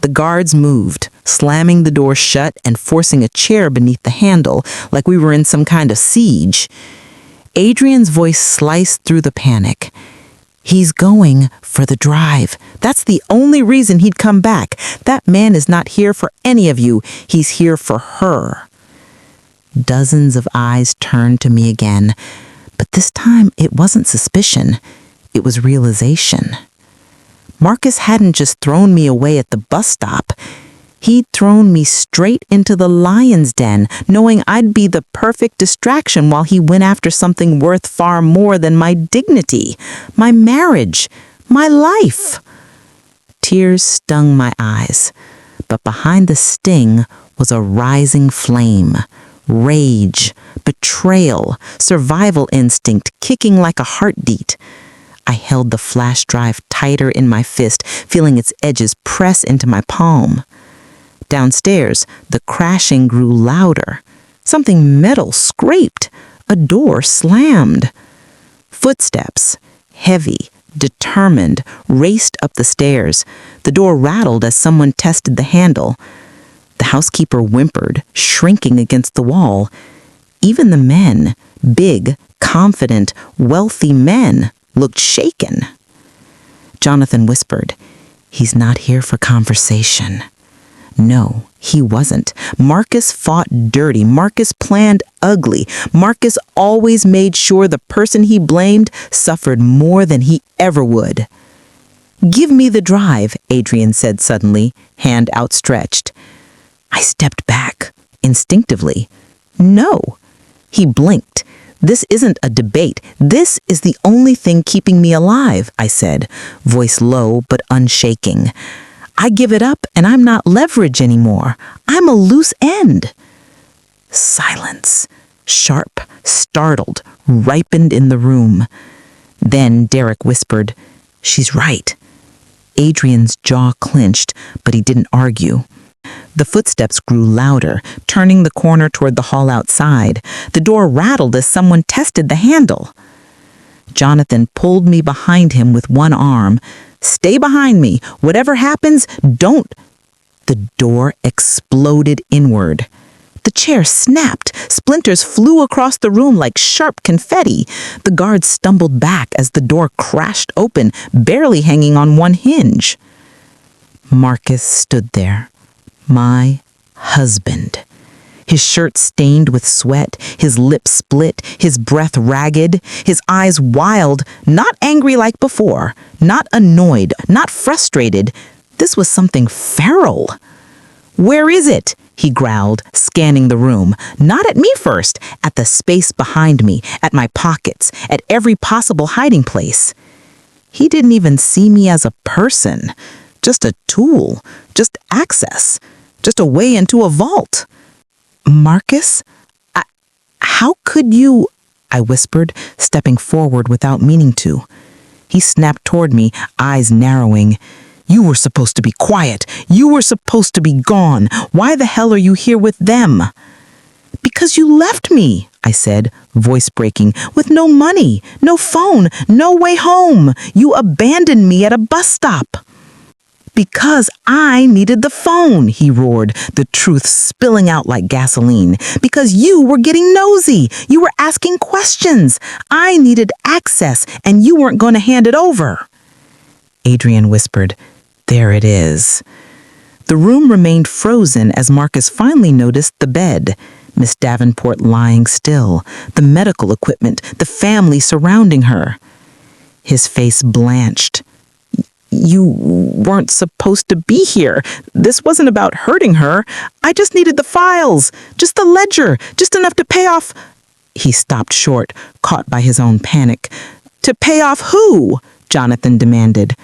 The guards moved, slamming the door shut and forcing a chair beneath the handle, like we were in some kind of siege. Adrian's voice sliced through the panic. "He's going for the drive. That's the only reason he'd come back. That man is not here for any of you. He's here for her." Dozens of eyes turned to me again, but this time it wasn't suspicion. It was realization. Marcus hadn't just thrown me away at the bus stop. He'd thrown me straight into the lion's den, knowing I'd be the perfect distraction while he went after something worth far more than my dignity, my marriage, my life. Tears stung my eyes, but behind the sting was a rising flame. Rage, betrayal, survival instinct kicking like a heartbeat. I held the flash drive tighter in my fist, feeling its edges press into my palm. Downstairs, the crashing grew louder. Something metal scraped. A door slammed. Footsteps, heavy, determined, raced up the stairs. The door rattled as someone tested the handle. The housekeeper whimpered, shrinking against the wall. Even the men, big, confident, wealthy men, looked shaken. Jonathan whispered, "He's not here for conversation." No, he wasn't. Marcus fought dirty. Marcus planned ugly. Marcus always made sure the person he blamed suffered more than he ever would. "Give me the drive," Adrian said suddenly, hand outstretched. I stepped back, instinctively. "No." He blinked. "This isn't a debate. This is the only thing keeping me alive," I said, voice low but unshaking. "I give it up and I'm not leverage anymore. I'm a loose end." Silence, sharp, startled, ripened in the room. Then Derek whispered, "She's right." Adrian's jaw clenched, but he didn't argue. The footsteps grew louder, turning the corner toward the hall outside. The door rattled as someone tested the handle. Jonathan pulled me behind him with one arm. "Stay behind me. Whatever happens, don't." The door exploded inward. The chair snapped. Splinters flew across the room like sharp confetti. The guards stumbled back as the door crashed open, barely hanging on one hinge. Marcus stood there. My husband. His shirt stained with sweat, his lips split, his breath ragged, his eyes wild, not angry like before, not annoyed, not frustrated. This was something feral. "Where is it?" he growled, scanning the room. Not at me first, at the space behind me, at my pockets, at every possible hiding place. He didn't even see me as a person, just a tool, just access, just a way into a vault. "Marcus, how could you?" I whispered, stepping forward without meaning to. He snapped toward me, eyes narrowing. "You were supposed to be quiet. You were supposed to be gone. Why the hell are you here with them?" "Because you left me," I said, voice breaking, "with no money, no phone, no way home. You abandoned me at a bus stop." Because I needed the phone, he roared, the truth spilling out like gasoline. Because you were getting nosy. You were asking questions. I needed access, and you weren't going to hand it over. Adrian whispered, "There it is." The room remained frozen as Marcus finally noticed the bed, Miss Davenport lying still, the medical equipment, the family surrounding her. His face blanched. "You weren't supposed to be here. This wasn't about hurting her. I just needed the files, just the ledger, just enough to pay off—" He stopped short, caught by his own panic. "To pay off who?" Jonathan demanded.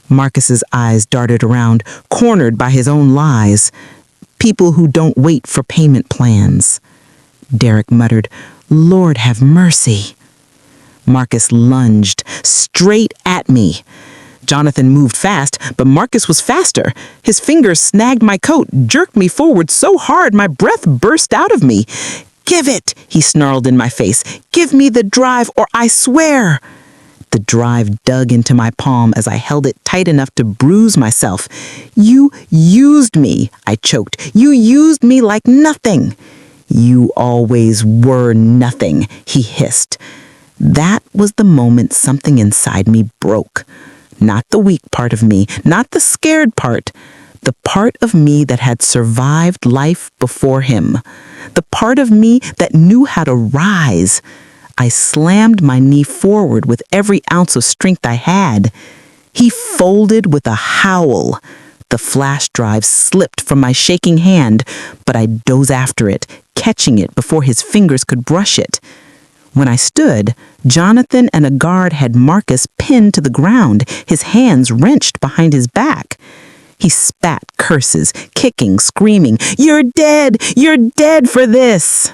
Marcus's eyes darted around, cornered by his own lies. "People who don't wait for payment plans." Derek muttered, "Lord have mercy." Marcus lunged straight at me. Jonathan moved fast, but Marcus was faster. His fingers snagged my coat, jerked me forward so hard my breath burst out of me. "Give it," he snarled in my face. "Give me the drive, or I swear." The drive dug into my palm as I held it tight enough to bruise myself. "You used me," I choked. "You used me like nothing." "You always were nothing," he hissed. That was the moment something inside me broke. Not the weak part of me, not the scared part. The part of me that had survived life before him. The part of me that knew how to rise. I slammed my knee forward with every ounce of strength I had. He folded with a howl. The flash drive slipped from my shaking hand, but I dove after it, catching it before his fingers could brush it. When I stood, Jonathan and a guard had Marcus pinned to the ground, his hands wrenched behind his back. He spat curses, kicking, screaming, "You're dead! You're dead for this!"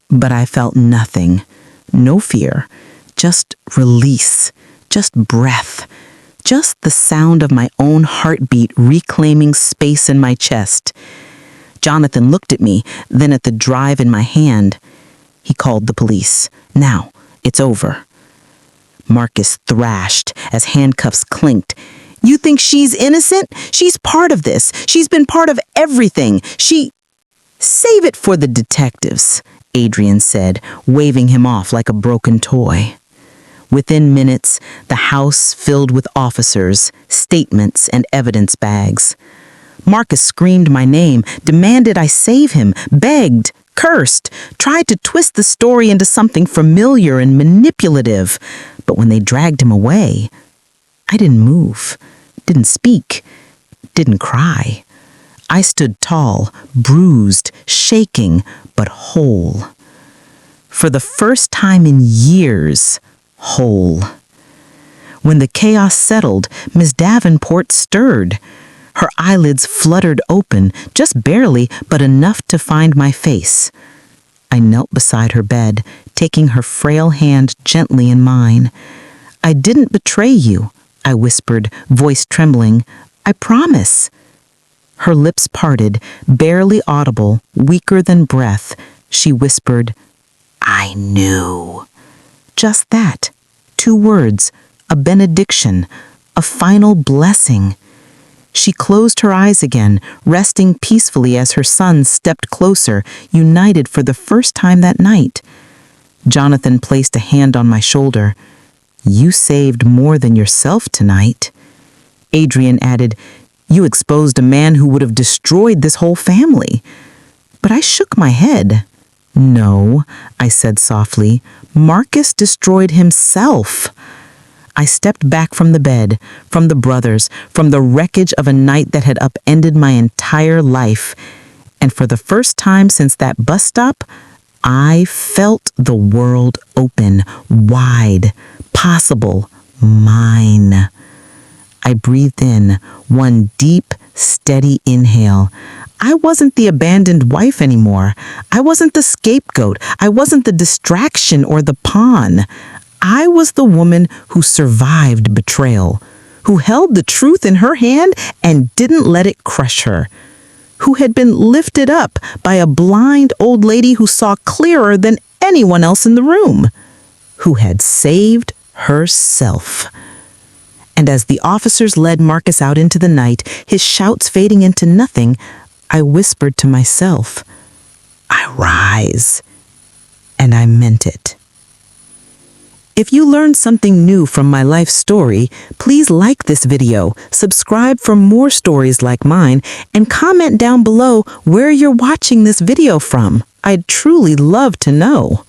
But I felt nothing. No fear. Just release. Just breath. Just the sound of my own heartbeat reclaiming space in my chest. Jonathan looked at me, then at the drive in my hand. He called the police. "Now, it's over." Marcus thrashed as handcuffs clinked. "You think she's innocent? She's part of this. She's been part of everything. Save it for the detectives," Adrian said, waving him off like a broken toy. Within minutes, the house filled with officers, statements, and evidence bags. Marcus screamed my name, demanded I save him, begged, cursed, tried to twist the story into something familiar and manipulative. But when they dragged him away, I didn't move, didn't speak, didn't cry. I stood tall, bruised, shaking, but whole. For the first time in years, whole. When the chaos settled, Miss Davenport stirred. Her eyelids fluttered open, just barely, but enough to find my face. I knelt beside her bed, taking her frail hand gently in mine. "I didn't betray you," I whispered, voice trembling. "I promise." Her lips parted, barely audible, weaker than breath. She whispered, "I knew." Just that. 2 words, a benediction, a final blessing. She closed her eyes again, resting peacefully as her son stepped closer, united for the first time that night. Jonathan placed a hand on my shoulder. "You saved more than yourself tonight." Adrian added, "You exposed a man who would have destroyed this whole family." But I shook my head. "No," I said softly, "Marcus destroyed himself." I stepped back from the bed, from the brothers, from the wreckage of a night that had upended my entire life. And for the first time since that bus stop, I felt the world open, wide, possible, mine. I breathed in, one deep, steady inhale. I wasn't the abandoned wife anymore. I wasn't the scapegoat. I wasn't the distraction or the pawn. I was the woman who survived betrayal, who held the truth in her hand and didn't let it crush her, who had been lifted up by a blind old lady who saw clearer than anyone else in the room, who had saved herself. And as the officers led Marcus out into the night, his shouts fading into nothing, I whispered to myself, I rise. And I meant it. If you learned something new from my life story, please like this video, subscribe for more stories like mine, and comment down below where you're watching this video from. I'd truly love to know.